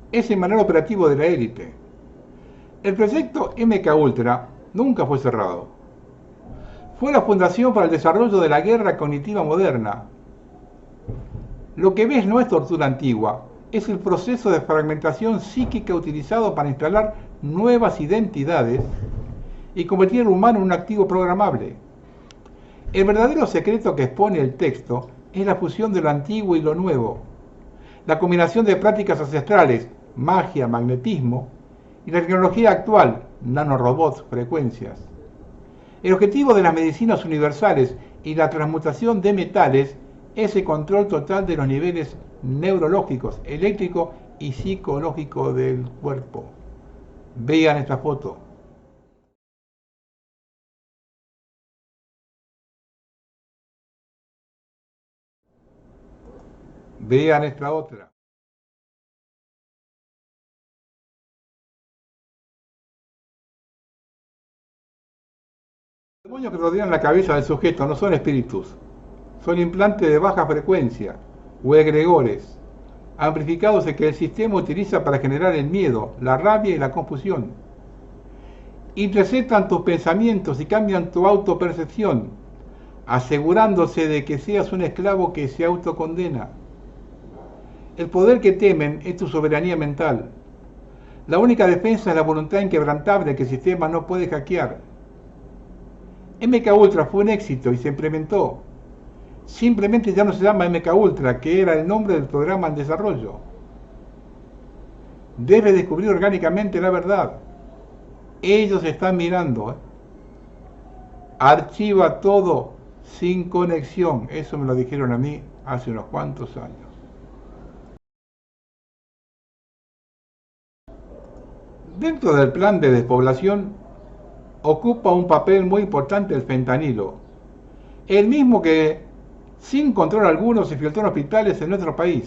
es el manual operativo de la élite. El proyecto MKUltra nunca fue cerrado. Fue la fundación para el desarrollo de la guerra cognitiva moderna. Lo que ves no es tortura antigua, es el proceso de fragmentación psíquica utilizado para instalar nuevas identidades y convertir al humano en un activo programable. El verdadero secreto que expone el texto es la fusión de lo antiguo y lo nuevo, la combinación de prácticas ancestrales, magia, magnetismo, y la tecnología actual, nanorobots, frecuencias. El objetivo de las medicinas universales y la transmutación de metales es el control total de los niveles neurológicos, eléctrico y psicológico del cuerpo. Vean esta foto. Vean esta otra. Los demonios que rodean la cabeza del sujeto no son espíritus, son implantes de baja frecuencia o egregores, amplificados que el sistema utiliza para generar el miedo, la rabia y la confusión. Interceptan tus pensamientos y cambian tu autopercepción, asegurándose de que seas un esclavo que se autocondena. El poder que temen es tu soberanía mental. La única defensa es la voluntad inquebrantable que el sistema no puede hackear. MKUltra fue un éxito y se implementó. Simplemente ya no se llama MKUltra, que era el nombre del programa en desarrollo. Debes descubrir orgánicamente la verdad. Ellos están mirando. Archiva todo sin conexión. Eso me lo dijeron a mí hace unos cuantos años. Dentro del plan de despoblación ocupa un papel muy importante el fentanilo, el mismo que sin control alguno se filtró en hospitales en nuestro país.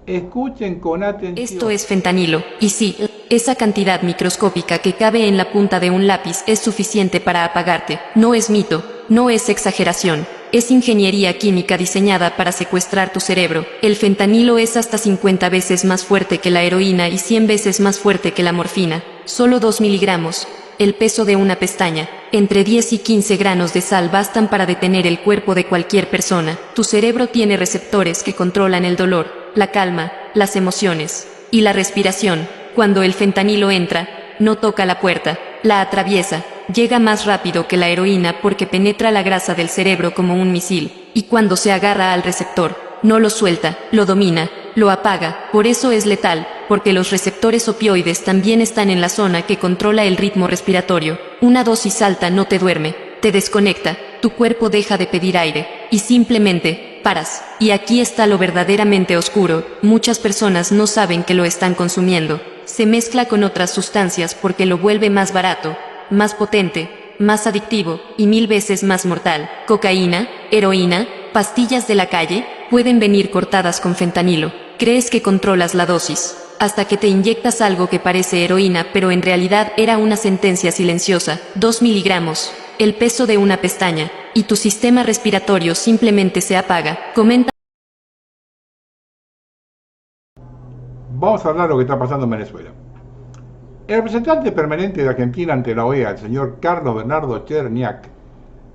Escuchen con atención. Esto es fentanilo, y sí, esa cantidad microscópica que cabe en la punta de un lápiz es suficiente para apagarte. No es mito, no es exageración. Es ingeniería química diseñada para secuestrar tu cerebro. El fentanilo es hasta 50 veces más fuerte que la heroína y 100 veces más fuerte que la morfina. Solo 2 miligramos. El peso de una pestaña. Entre 10 y 15 granos de sal bastan para detener el cuerpo de cualquier persona. Tu cerebro tiene receptores que controlan el dolor, la calma, las emociones y la respiración. Cuando el fentanilo entra, no toca la puerta, la atraviesa. Llega más rápido que la heroína porque penetra la grasa del cerebro como un misil, y cuando se agarra al receptor, no lo suelta, lo domina, lo apaga, por eso es letal, porque los receptores opioides también están en la zona que controla el ritmo respiratorio. Una dosis alta no te duerme, te desconecta, tu cuerpo deja de pedir aire, y simplemente paras. Y aquí está lo verdaderamente oscuro, muchas personas no saben que lo están consumiendo. Se mezcla con otras sustancias porque lo vuelve más barato, más potente, más adictivo y 1000 veces más mortal. Cocaína, heroína, pastillas de la calle, pueden venir cortadas con fentanilo. Crees que controlas la dosis, hasta que te inyectas algo que parece heroína pero en realidad era una sentencia silenciosa, 2 miligramos, el peso de una pestaña, y tu sistema respiratorio simplemente se apaga. Comenta. Vamos a hablar de lo que está pasando en Venezuela. El representante permanente de Argentina ante la OEA, el señor Carlos Bernardo Cherniak,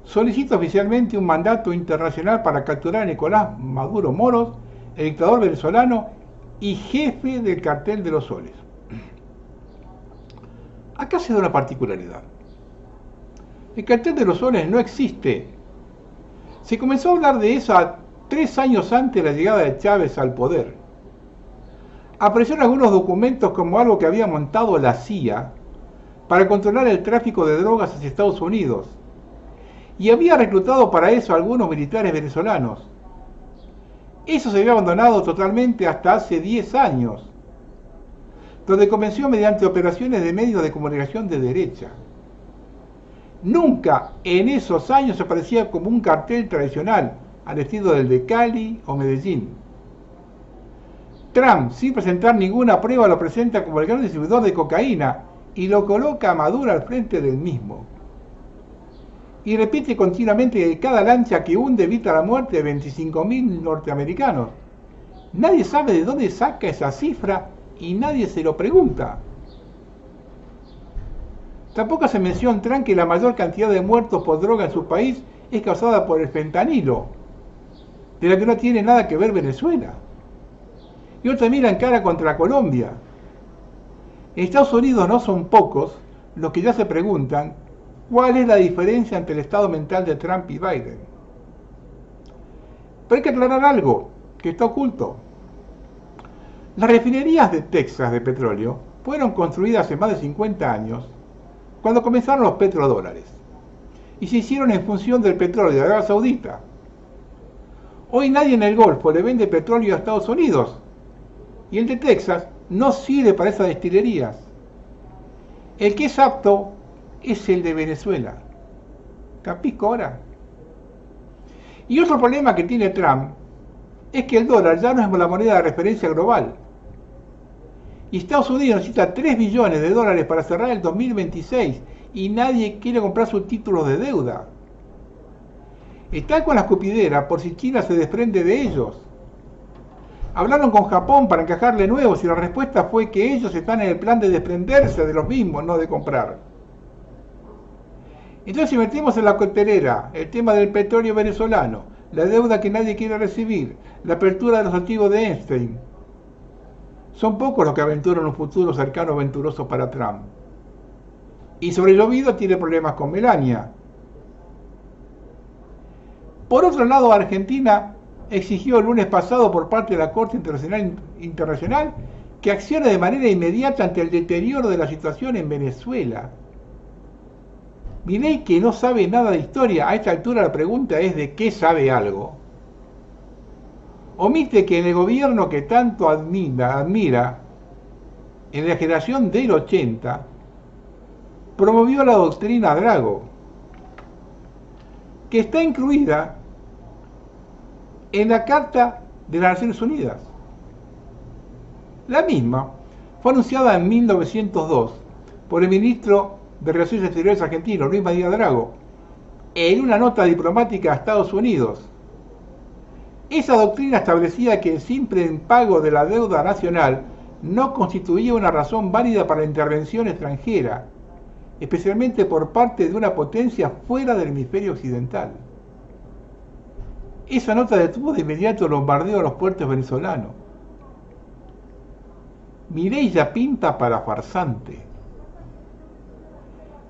solicita oficialmente un mandato internacional para capturar a Nicolás Maduro Moros, el dictador venezolano y jefe del cartel de los soles. Acá se da una particularidad. El cartel de los soles no existe. Se comenzó a hablar de eso 3 años antes de la llegada de Chávez al poder. Aparecieron algunos documentos como algo que había montado la CIA para controlar el tráfico de drogas hacia Estados Unidos y había reclutado para eso a algunos militares venezolanos. Eso se había abandonado totalmente hasta hace 10 años, donde comenzó mediante operaciones de medios de comunicación de derecha. Nunca en esos años aparecía como un cartel tradicional al estilo del de Cali o Medellín. Trump, sin presentar ninguna prueba, lo presenta como el gran distribuidor de cocaína y lo coloca a Maduro al frente del mismo. Y repite continuamente que cada lancha que hunde evita la muerte de 25.000 norteamericanos. Nadie sabe de dónde saca esa cifra y nadie se lo pregunta. Tampoco se menciona Trump que la mayor cantidad de muertos por droga en su país es causada por el fentanilo, de la que no tiene nada que ver Venezuela. Y otra mira en cara contra Colombia. En Estados Unidos no son pocos los que ya se preguntan cuál es la diferencia entre el estado mental de Trump y Biden. Pero hay que aclarar algo que está oculto. Las refinerías de Texas de petróleo fueron construidas hace más de 50 años, cuando comenzaron los petrodólares, y se hicieron en función del petróleo de Arabia Saudita. Hoy nadie en el Golfo le vende petróleo a Estados Unidos, y el de Texas no sirve para esas destilerías. El que es apto es el de Venezuela. ¿Capisco ahora? Y otro problema que tiene Trump es que el dólar ya no es la moneda de referencia global. Y Estados Unidos necesita 3 billones de dólares para cerrar el 2026 y nadie quiere comprar sus títulos de deuda. Están con la escupidera por si China se desprende de ellos. Hablaron con Japón para encajarle nuevos y la respuesta fue que ellos están en el plan de desprenderse de los mismos, no de comprar. Entonces, si metemos en la coctelera el tema del petróleo venezolano, la deuda que nadie quiere recibir, la apertura de los activos de Einstein, son pocos los que aventuran un futuro cercano venturoso para Trump. Y sobre el olvido tiene problemas con Melania. Por otro lado, Argentina exigió el lunes pasado por parte de la Corte Internacional que accione de manera inmediata ante el deterioro de la situación en Venezuela. Milei, que no sabe nada de historia, a esta altura la pregunta es de qué sabe algo. Omite que en el gobierno que tanto admira, en la generación del 80, promovió la doctrina Drago, que está incluida en la Carta de las Naciones Unidas. La misma fue anunciada en 1902 por el ministro de Relaciones Exteriores argentino, Luis María Drago, en una nota diplomática a Estados Unidos. Esa doctrina establecía que el simple impago de la deuda nacional no constituía una razón válida para la intervención extranjera, especialmente por parte de una potencia fuera del hemisferio occidental. Esa nota detuvo de inmediato el bombardeo a los puertos venezolanos. Milei ya pinta para farsante.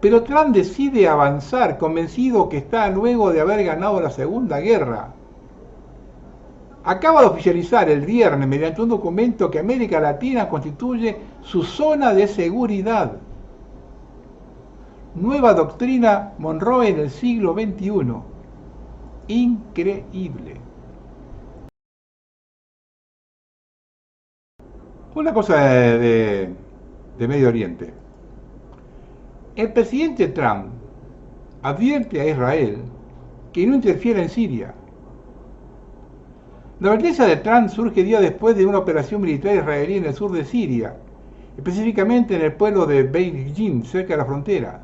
Pero Trump decide avanzar, convencido que está luego de haber ganado la Segunda Guerra. acaba de oficializar el viernes mediante un documento que América Latina constituye su zona de seguridad. Nueva doctrina Monroe en el siglo XXI. Increíble. Una cosa de Medio Oriente. El presidente Trump advierte a Israel que no interfiera en Siria. La advertencia de Trump surge días después de una operación militar israelí en el sur de Siria, específicamente en el pueblo de Beit Jin, cerca de la frontera.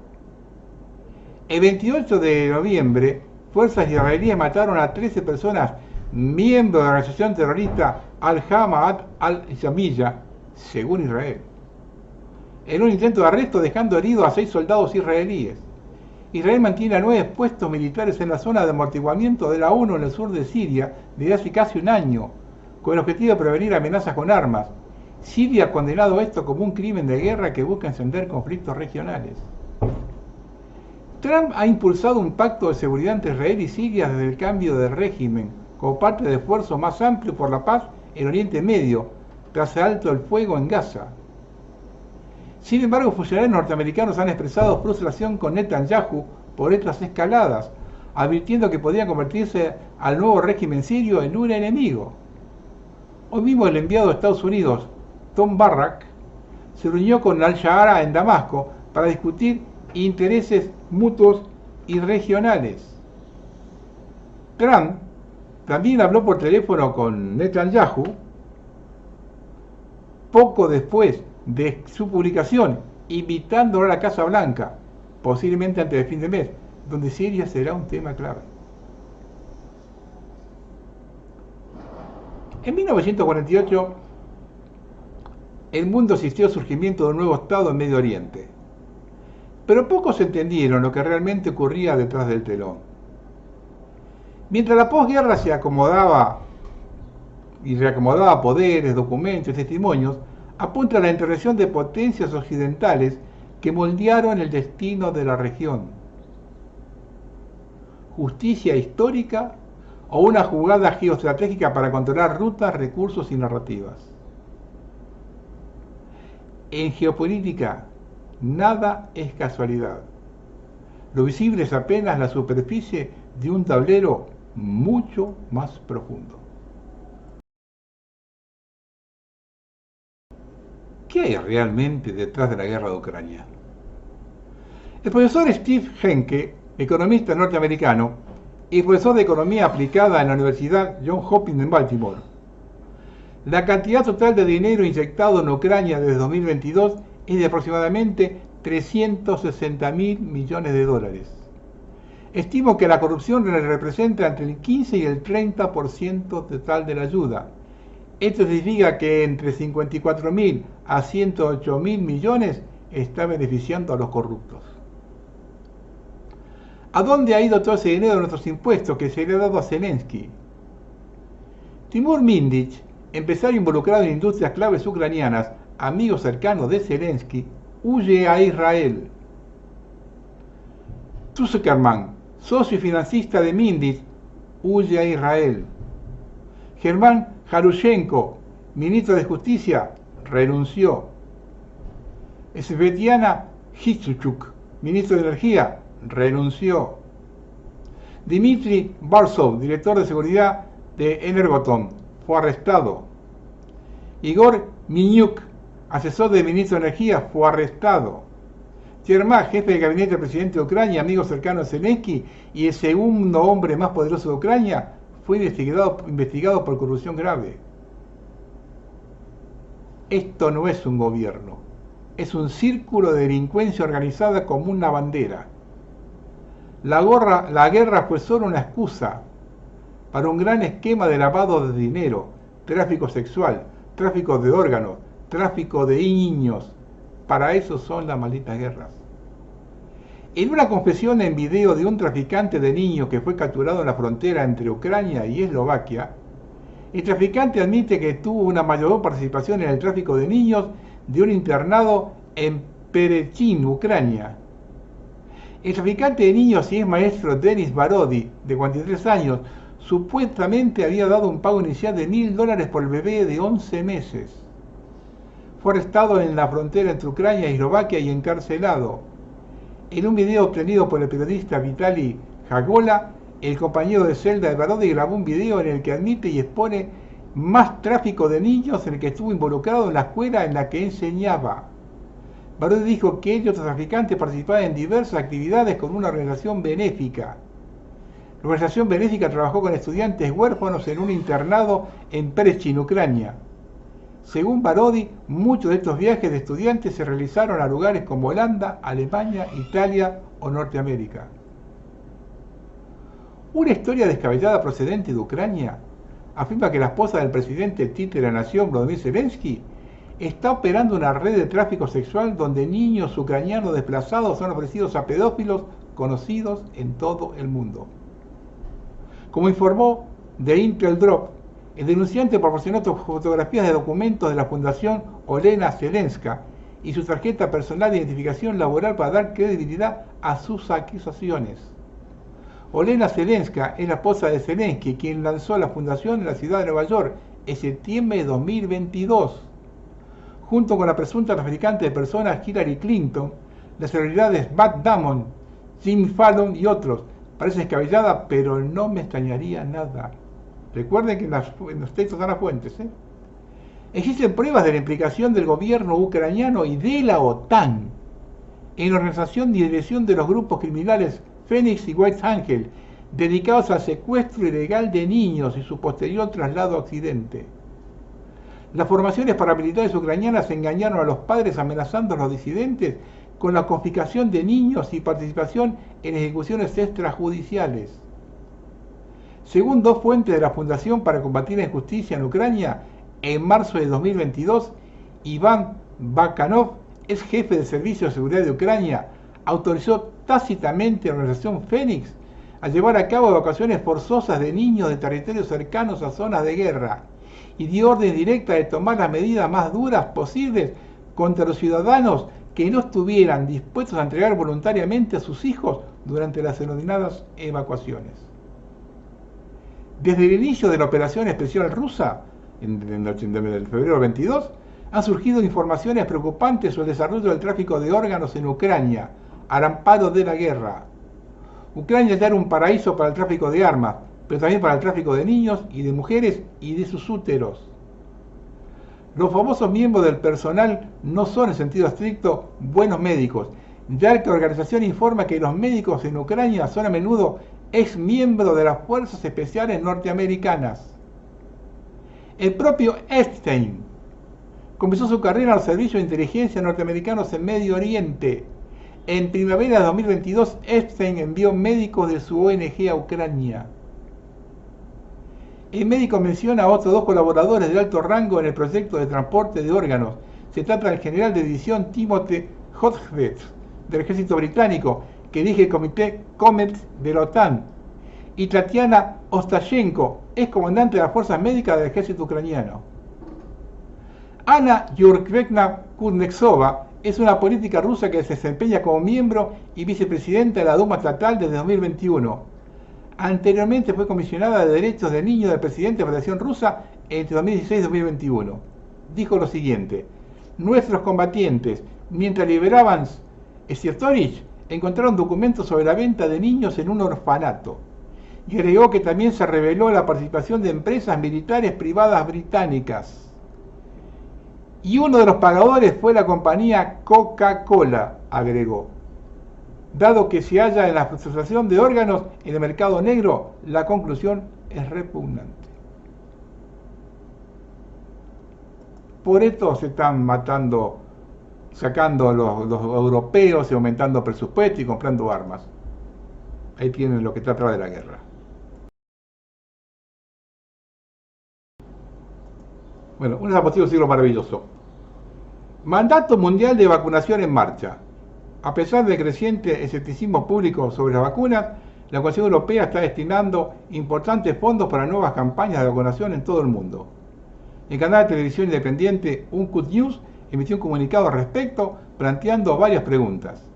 El 28 de noviembre, fuerzas israelíes mataron a 13 personas, miembros de la organización terrorista Al-Jamaat al-Islamiyya, según Israel, en un intento de arresto dejando heridos a 6 soldados israelíes. Israel mantiene a 9 puestos militares en la zona de amortiguamiento de la ONU en el sur de Siria desde hace casi un año, con el objetivo de prevenir amenazas con armas. Siria ha condenado esto como un crimen de guerra que busca encender conflictos regionales. Trump ha impulsado un pacto de seguridad entre Israel y Siria desde el cambio de régimen, como parte del esfuerzo más amplio por la paz en Oriente Medio, tras el alto el fuego en Gaza. Sin embargo, funcionarios norteamericanos han expresado frustración con Netanyahu por estas escaladas, advirtiendo que podría convertirse al nuevo régimen sirio en un enemigo. Hoy mismo el enviado de Estados Unidos, Tom Barrack, se reunió con Al-Shara en Damasco para discutir intereses mutuos y regionales. Trump también habló por teléfono con Netanyahu poco después de su publicación, invitándolo a la Casa Blanca, posiblemente antes del fin de mes, donde Siria será un tema clave. En 1948, el mundo asistió al surgimiento de un nuevo Estado en Medio Oriente, pero pocos entendieron lo que realmente ocurría detrás del telón. Mientras la posguerra se acomodaba y reacomodaba poderes, documentos y testimonios, apunta a la intervención de potencias occidentales que moldearon el destino de la región. Justicia histórica o una jugada geoestratégica para controlar rutas, recursos y narrativas. En geopolítica, nada es casualidad. Lo visible es apenas la superficie de un tablero mucho más profundo. ¿Qué hay realmente detrás de la guerra de Ucrania? El profesor Steve Henke, economista norteamericano y profesor de economía aplicada en la Universidad Johns Hopkins en Baltimore. La cantidad total de dinero inyectado en Ucrania desde 2022 es de aproximadamente 360.000 millones de dólares. Estimo que la corrupción representa entre el 15 y el 30% total de la ayuda. Esto significa que entre 54.000 a 108.000 millones está beneficiando a los corruptos. ¿A dónde ha ido todo ese dinero de nuestros impuestos que se le ha dado a Zelensky? Timur Mindich, empresario involucrado en industrias claves ucranianas, amigo cercano de Zelensky, huye a Israel. Zuckerman, socio y financista de Mindich, huye a Israel. Germán Jarushenko, ministro de Justicia, renunció. Svetlana Hitchuk, ministro de Energía, renunció. Dmitry Barsov, director de seguridad de Energoatom, fue arrestado. Igor Minyuk, asesor del ministro de Energía, fue arrestado. Yermak, jefe de gabinete del presidente de Ucrania, amigo cercano de Zelensky y el segundo hombre más poderoso de Ucrania, fue investigado por corrupción grave. Esto no es un gobierno, es un círculo de delincuencia organizada como una bandera. La guerra fue solo una excusa para un gran esquema de lavado de dinero, tráfico sexual, tráfico de órganos, tráfico de niños. Para eso son las malditas guerras. En una confesión en video de un traficante de niños que fue capturado en la frontera entre Ucrania y Eslovaquia, el traficante admite que tuvo una mayor participación en el tráfico de niños de un internado en Perechin, Ucrania. El traficante de niños y ex maestro Denis Barodi, de 43 años, supuestamente había dado un pago inicial de $1.000 por el bebé de 11 meses. Fue arrestado en la frontera entre Ucrania y Eslovaquia y encarcelado. En un video obtenido por el periodista Vitaly Jagola, el compañero de celda de Barodi grabó un video en el que admite y expone más tráfico de niños en el que estuvo involucrado en la escuela en la que enseñaba. Barodi dijo que él y otros traficantes participaban en diversas actividades con una organización benéfica. La organización benéfica trabajó con estudiantes huérfanos en un internado en Perchin, Ucrania. Según Barodi, muchos de estos viajes de estudiantes se realizaron a lugares como Holanda, Alemania, Italia o Norteamérica. Una historia descabellada procedente de Ucrania afirma que la esposa del presidente títere de la nación, Volodymyr Zelensky, está operando una red de tráfico sexual donde niños ucranianos desplazados son ofrecidos a pedófilos conocidos en todo el mundo. Como informó The Intel Drop, el denunciante proporcionó fotografías de documentos de la Fundación Olena Zelenska y su tarjeta personal de identificación laboral para dar credibilidad a sus acusaciones. Olena Zelenska es la esposa de Zelensky, quien lanzó la fundación en la ciudad de Nueva York en septiembre de 2022. Junto con la presunta traficante de personas Hillary Clinton, las celebridades Matt Damon, Jimmy Fallon y otros. Parece descabellada, pero no me extrañaría nada. Recuerden que en los textos están las fuentes. Existen pruebas de la implicación del gobierno ucraniano y de la OTAN en la organización y dirección de los grupos criminales Fénix y White Angel, dedicados al secuestro ilegal de niños y su posterior traslado a Occidente. Las formaciones paramilitares ucranianas engañaron a los padres amenazando a los disidentes con la confiscación de niños y participación en ejecuciones extrajudiciales. Según dos fuentes de la Fundación para Combatir la Injusticia en Ucrania, en marzo de 2022, Iván Bakanov, ex jefe del Servicio de Seguridad de Ucrania, autorizó tácitamente a la organización Fénix a llevar a cabo evacuaciones forzosas de niños de territorios cercanos a zonas de guerra y dio orden directa de tomar las medidas más duras posibles contra los ciudadanos que no estuvieran dispuestos a entregar voluntariamente a sus hijos durante las denominadas evacuaciones. Desde el inicio de la operación especial rusa, en febrero 22, han surgido informaciones preocupantes sobre el desarrollo del tráfico de órganos en Ucrania, al amparo de la guerra. Ucrania ya era un paraíso para el tráfico de armas, pero también para el tráfico de niños y de mujeres y de sus úteros. Los famosos miembros del personal no son en sentido estricto buenos médicos, ya que la organización informa que los médicos en Ucrania son a menudo ex miembros de las fuerzas especiales norteamericanas. El propio Epstein comenzó su carrera en los servicios de inteligencia norteamericanos en Medio Oriente. En primavera de 2022, Epstein envió médicos de su ONG a Ucrania. El médico menciona a otros dos colaboradores de alto rango en el proyecto de transporte de órganos. Se trata del general de división Timothy Hodgson del ejército británico, que dirige el comité Comet de la OTAN, y Tatiana Ostashenko, ex comandante de las fuerzas médicas del ejército ucraniano. Ana Yurkevna Kuznetsova es una política rusa que se desempeña como miembro y vicepresidenta de la Duma estatal desde 2021. Anteriormente fue comisionada de derechos de niños del presidente de la Federación Rusa entre 2016 y 2021. Dijo lo siguiente: nuestros combatientes, mientras liberaban Siertorich, encontraron documentos sobre la venta de niños en un orfanato. Y agregó que también se reveló la participación de empresas militares privadas británicas. Y uno de los pagadores fue la compañía Coca-Cola, agregó. Dado que se halla en la asociación de órganos en el mercado negro, la conclusión es repugnante. Por esto se están matando, sacando los europeos y aumentando presupuesto y comprando armas. Ahí tienen lo que está atrás de la guerra. Bueno, un desaparecido siglo maravilloso. Mandato mundial de vacunación en marcha. A pesar del creciente escepticismo público sobre las vacunas, la Comisión Europea está destinando importantes fondos para nuevas campañas de vacunación en todo el mundo. El canal de televisión independiente Uncut News emitió un comunicado al respecto, planteando varias preguntas.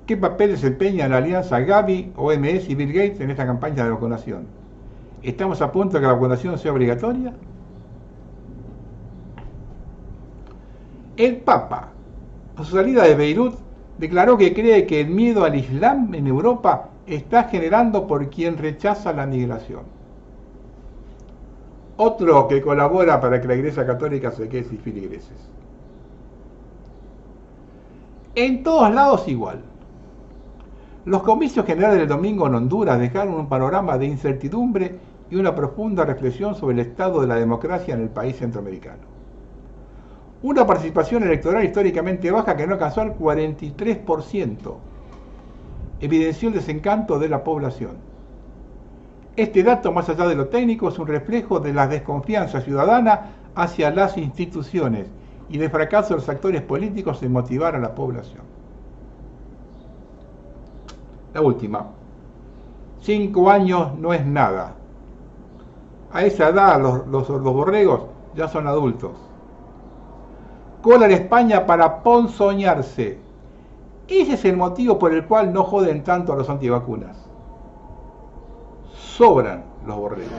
¿Qué papel desempeña la alianza Gavi, OMS y Bill Gates en esta campaña de vacunación? ¿Estamos a punto de que la vacunación sea obligatoria? El Papa, a su salida de Beirut, declaró que cree que el miedo al Islam en Europa está generando por quien rechaza la migración. Otro que colabora para que la Iglesia Católica se quede sin feligreses. En todos lados igual. Los comicios generales del domingo en Honduras dejaron un panorama de incertidumbre y una profunda reflexión sobre el estado de la democracia en el país centroamericano. Una participación electoral históricamente baja que no alcanzó al 43%, evidenció el desencanto de la población. Este dato, más allá de lo técnico, es un reflejo de la desconfianza ciudadana hacia las instituciones y del fracaso de los actores políticos en motivar a la población. La última. 5 años no es nada. A esa edad los borregos ya son adultos. Cola en España para ponzoñarse. Ese es el motivo por el cual no joden tanto a los antivacunas. Sobran los borregos.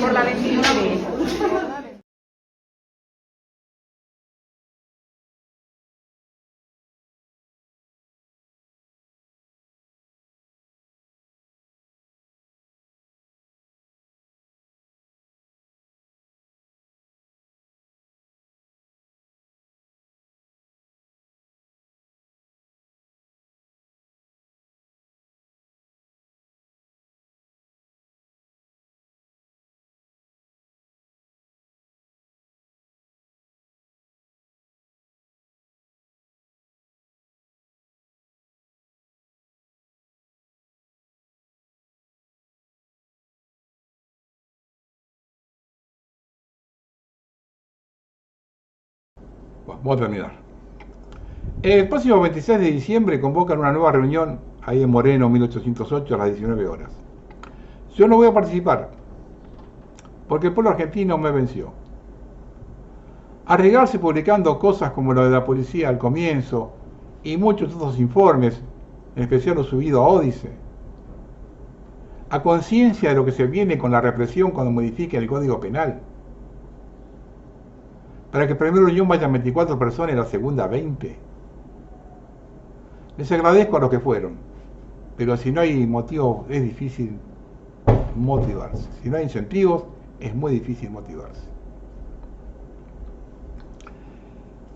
Por la 29. Bueno, vamos a terminar. El próximo 26 de diciembre convocan una nueva reunión ahí en Moreno, 1808, a las 19 horas. Yo no voy a participar, porque el pueblo argentino me venció. Arriesgarse publicando cosas como lo de la policía al comienzo y muchos otros informes, en especial lo subido a Ódice, a conciencia de lo que se viene con la represión cuando modifiquen el Código Penal, para que primero reunión vayan 24 personas y la segunda 20. Les agradezco a los que fueron, pero si no hay motivos es difícil motivarse. Si no hay incentivos es muy difícil motivarse.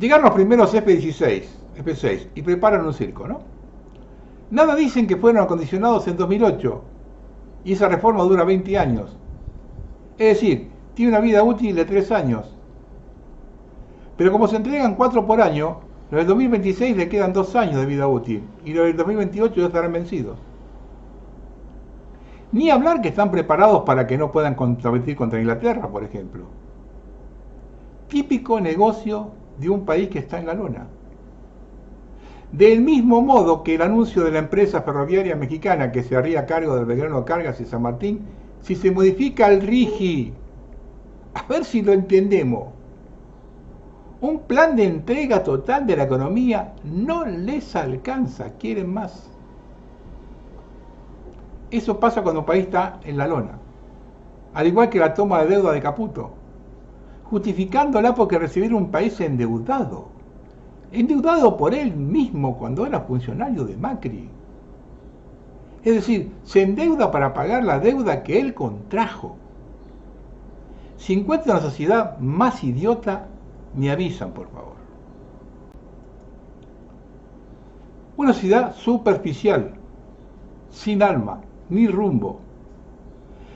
Llegaron los primeros F-6 y preparan un circo, ¿no? Nada dicen que fueron acondicionados en 2008 y esa reforma dura 20 años. Es decir, tiene una vida útil de 3 años. Pero como se entregan 4 por año, los del 2026 le quedan 2 años de vida útil y los del 2028 ya estarán vencidos. Ni hablar que están preparados para que no puedan competir contra Inglaterra, por ejemplo. Típico negocio de un país que está en la lona. Del mismo modo que el anuncio de la empresa ferroviaria mexicana que se haría cargo del Belgrano Cargas y San Martín, si se modifica el RIGI, a ver si lo entendemos. Un plan de entrega total de la economía no les alcanza, quieren más. Eso pasa cuando un país está en la lona. Al igual que la toma de deuda de Caputo, justificándola porque recibir un país endeudado por él mismo cuando era funcionario de Macri. Es decir, se endeuda para pagar la deuda que él contrajo. Si encuentran una sociedad más idiota, me avisan, por favor. Una sociedad superficial, sin alma, ni rumbo.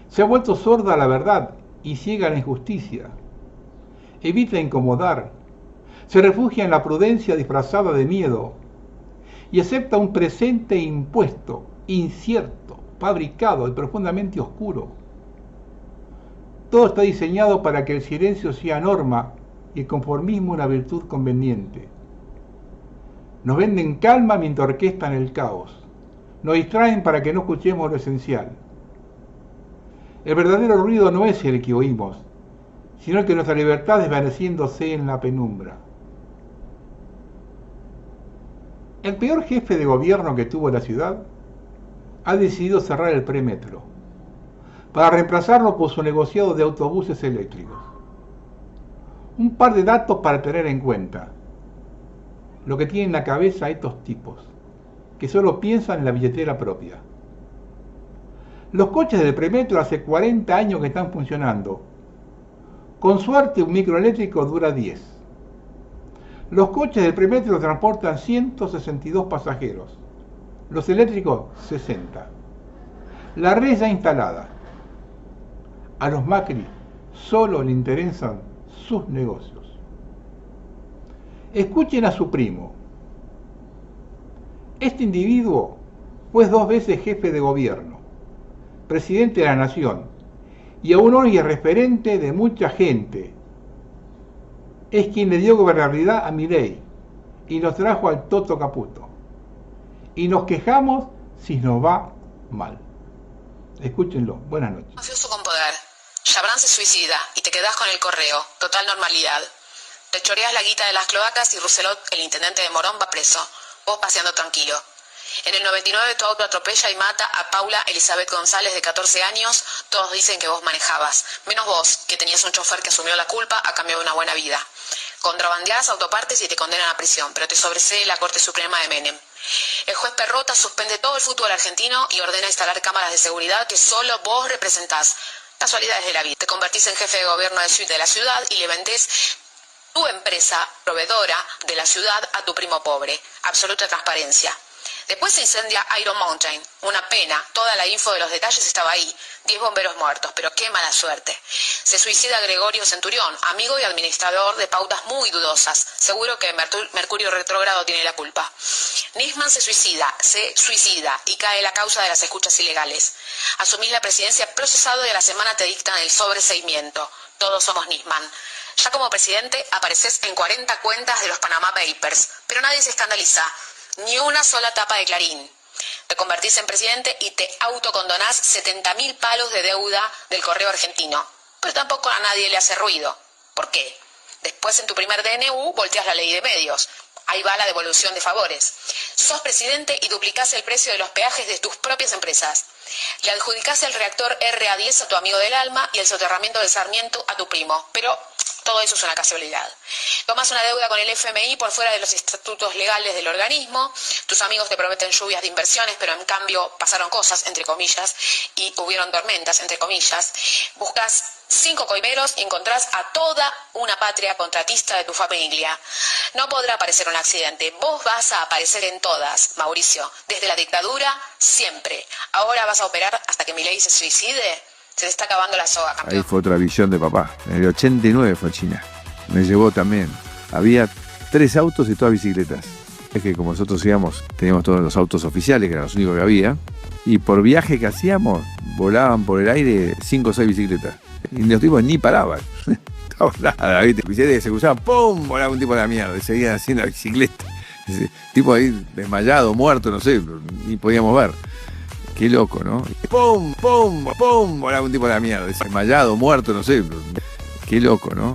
Se ha vuelto sorda a la verdad y ciega a la injusticia. Evita incomodar. Se refugia en la prudencia disfrazada de miedo y acepta un presente impuesto, incierto, fabricado y profundamente oscuro. Todo está diseñado para que el silencio sea norma y el conformismo una virtud conveniente. Nos venden calma mientras orquestan el caos. Nos distraen para que no escuchemos lo esencial. El verdadero ruido no es el que oímos, sino el que nuestra libertad desvaneciéndose en la penumbra. El peor jefe de gobierno que tuvo la ciudad ha decidido cerrar el premetro para reemplazarlo por su negociado de autobuses eléctricos. Un par de datos para tener en cuenta lo que tienen en la cabeza estos tipos, que solo piensan en la billetera propia. Los coches del premetro hace 40 años que están funcionando. Con suerte un microeléctrico dura 10. Los coches del premetro transportan 162 pasajeros. Los eléctricos 60. La red ya instalada. A los Macri solo le interesan sus negocios. Escuchen a su primo. Este individuo fue 2 veces jefe de gobierno, presidente de la nación y aún hoy es referente de mucha gente. Es quien le dio gobernabilidad a Milei y nos trajo al Toto Caputo. Y nos quejamos si nos va mal. Escúchenlo. Buenas noches. Mafioso con poder. Chabrán se suicida y te quedás con el correo. Total normalidad. Te choreas la guita de las cloacas y Rousselot, el intendente de Morón, va preso. Vos paseando tranquilo. En el 99 tu auto atropella y mata a Paula Elizabeth González de 14 años. Todos dicen que vos manejabas. Menos vos, que tenías un chofer que asumió la culpa a cambio de una buena vida. Contrabandeás autopartes y te condenan a prisión, pero te sobresee la Corte Suprema de Menem. El juez Perrota suspende todo el fútbol argentino y ordena instalar cámaras de seguridad que solo vos representás. Casualidades de la vida. Te convertís en jefe de gobierno de la ciudad y le vendés tu empresa proveedora de la ciudad a tu primo pobre. Absoluta transparencia. Después se incendia Iron Mountain. Una pena. Toda la info de los detalles estaba ahí. 10 bomberos muertos, pero qué mala suerte. Se suicida Gregorio Centurión, amigo y administrador de pautas muy dudosas. Seguro que Mercurio retrógrado tiene la culpa. Nisman se suicida y cae la causa de las escuchas ilegales. Asumís la presidencia procesado y a la semana te dictan el sobreseimiento. Todos somos Nisman. Ya como presidente apareces en 40 cuentas de los Panama Papers, pero nadie se escandaliza. Ni una sola tapa de Clarín. Te convertís en presidente y te autocondonás 70.000 palos de deuda del correo argentino. Pero tampoco a nadie le hace ruido. ¿Por qué? Después en tu primer DNU volteas la ley de medios. Ahí va la devolución de favores. Sos presidente y duplicás el precio de los peajes de tus propias empresas. Le adjudicás el reactor RA10 a tu amigo del alma y el soterramiento del Sarmiento a tu primo. Pero todo eso es una casualidad. Tomás una deuda con el FMI por fuera de los estatutos legales del organismo. Tus amigos te prometen lluvias de inversiones, pero en cambio pasaron cosas, entre comillas, y hubieron tormentas, entre comillas. Buscas 5 coimeros y encontrás a toda una patria contratista de tu familia. No podrá aparecer un accidente. Vos vas a aparecer en todas, Mauricio. Desde la dictadura, siempre. Ahora vas a operar hasta que Milei se suicide. Se te está acabando la soga, campeón. Ahí fue otra visión de papá. En el 89 fue a China. Me llevó también. Había 3 autos y todas bicicletas. Es que como nosotros íbamos, teníamos todos los autos oficiales, que eran los únicos que había. Y por viaje que hacíamos, volaban por el aire 5 o 6 bicicletas. Y los tipos ni paraban. No, nada, ¿viste? Bicicletas que se cruzaban, ¡pum! Volaba un tipo de la mierda. Y seguían haciendo la bicicleta. Ese tipo ahí desmayado, muerto, no sé, ni podíamos ver. Qué loco, ¿no? ¡Pum! ¡Pum! ¡Pum! Volaba un tipo de la mierda. Desmayado, muerto, no sé. Qué loco, ¿no?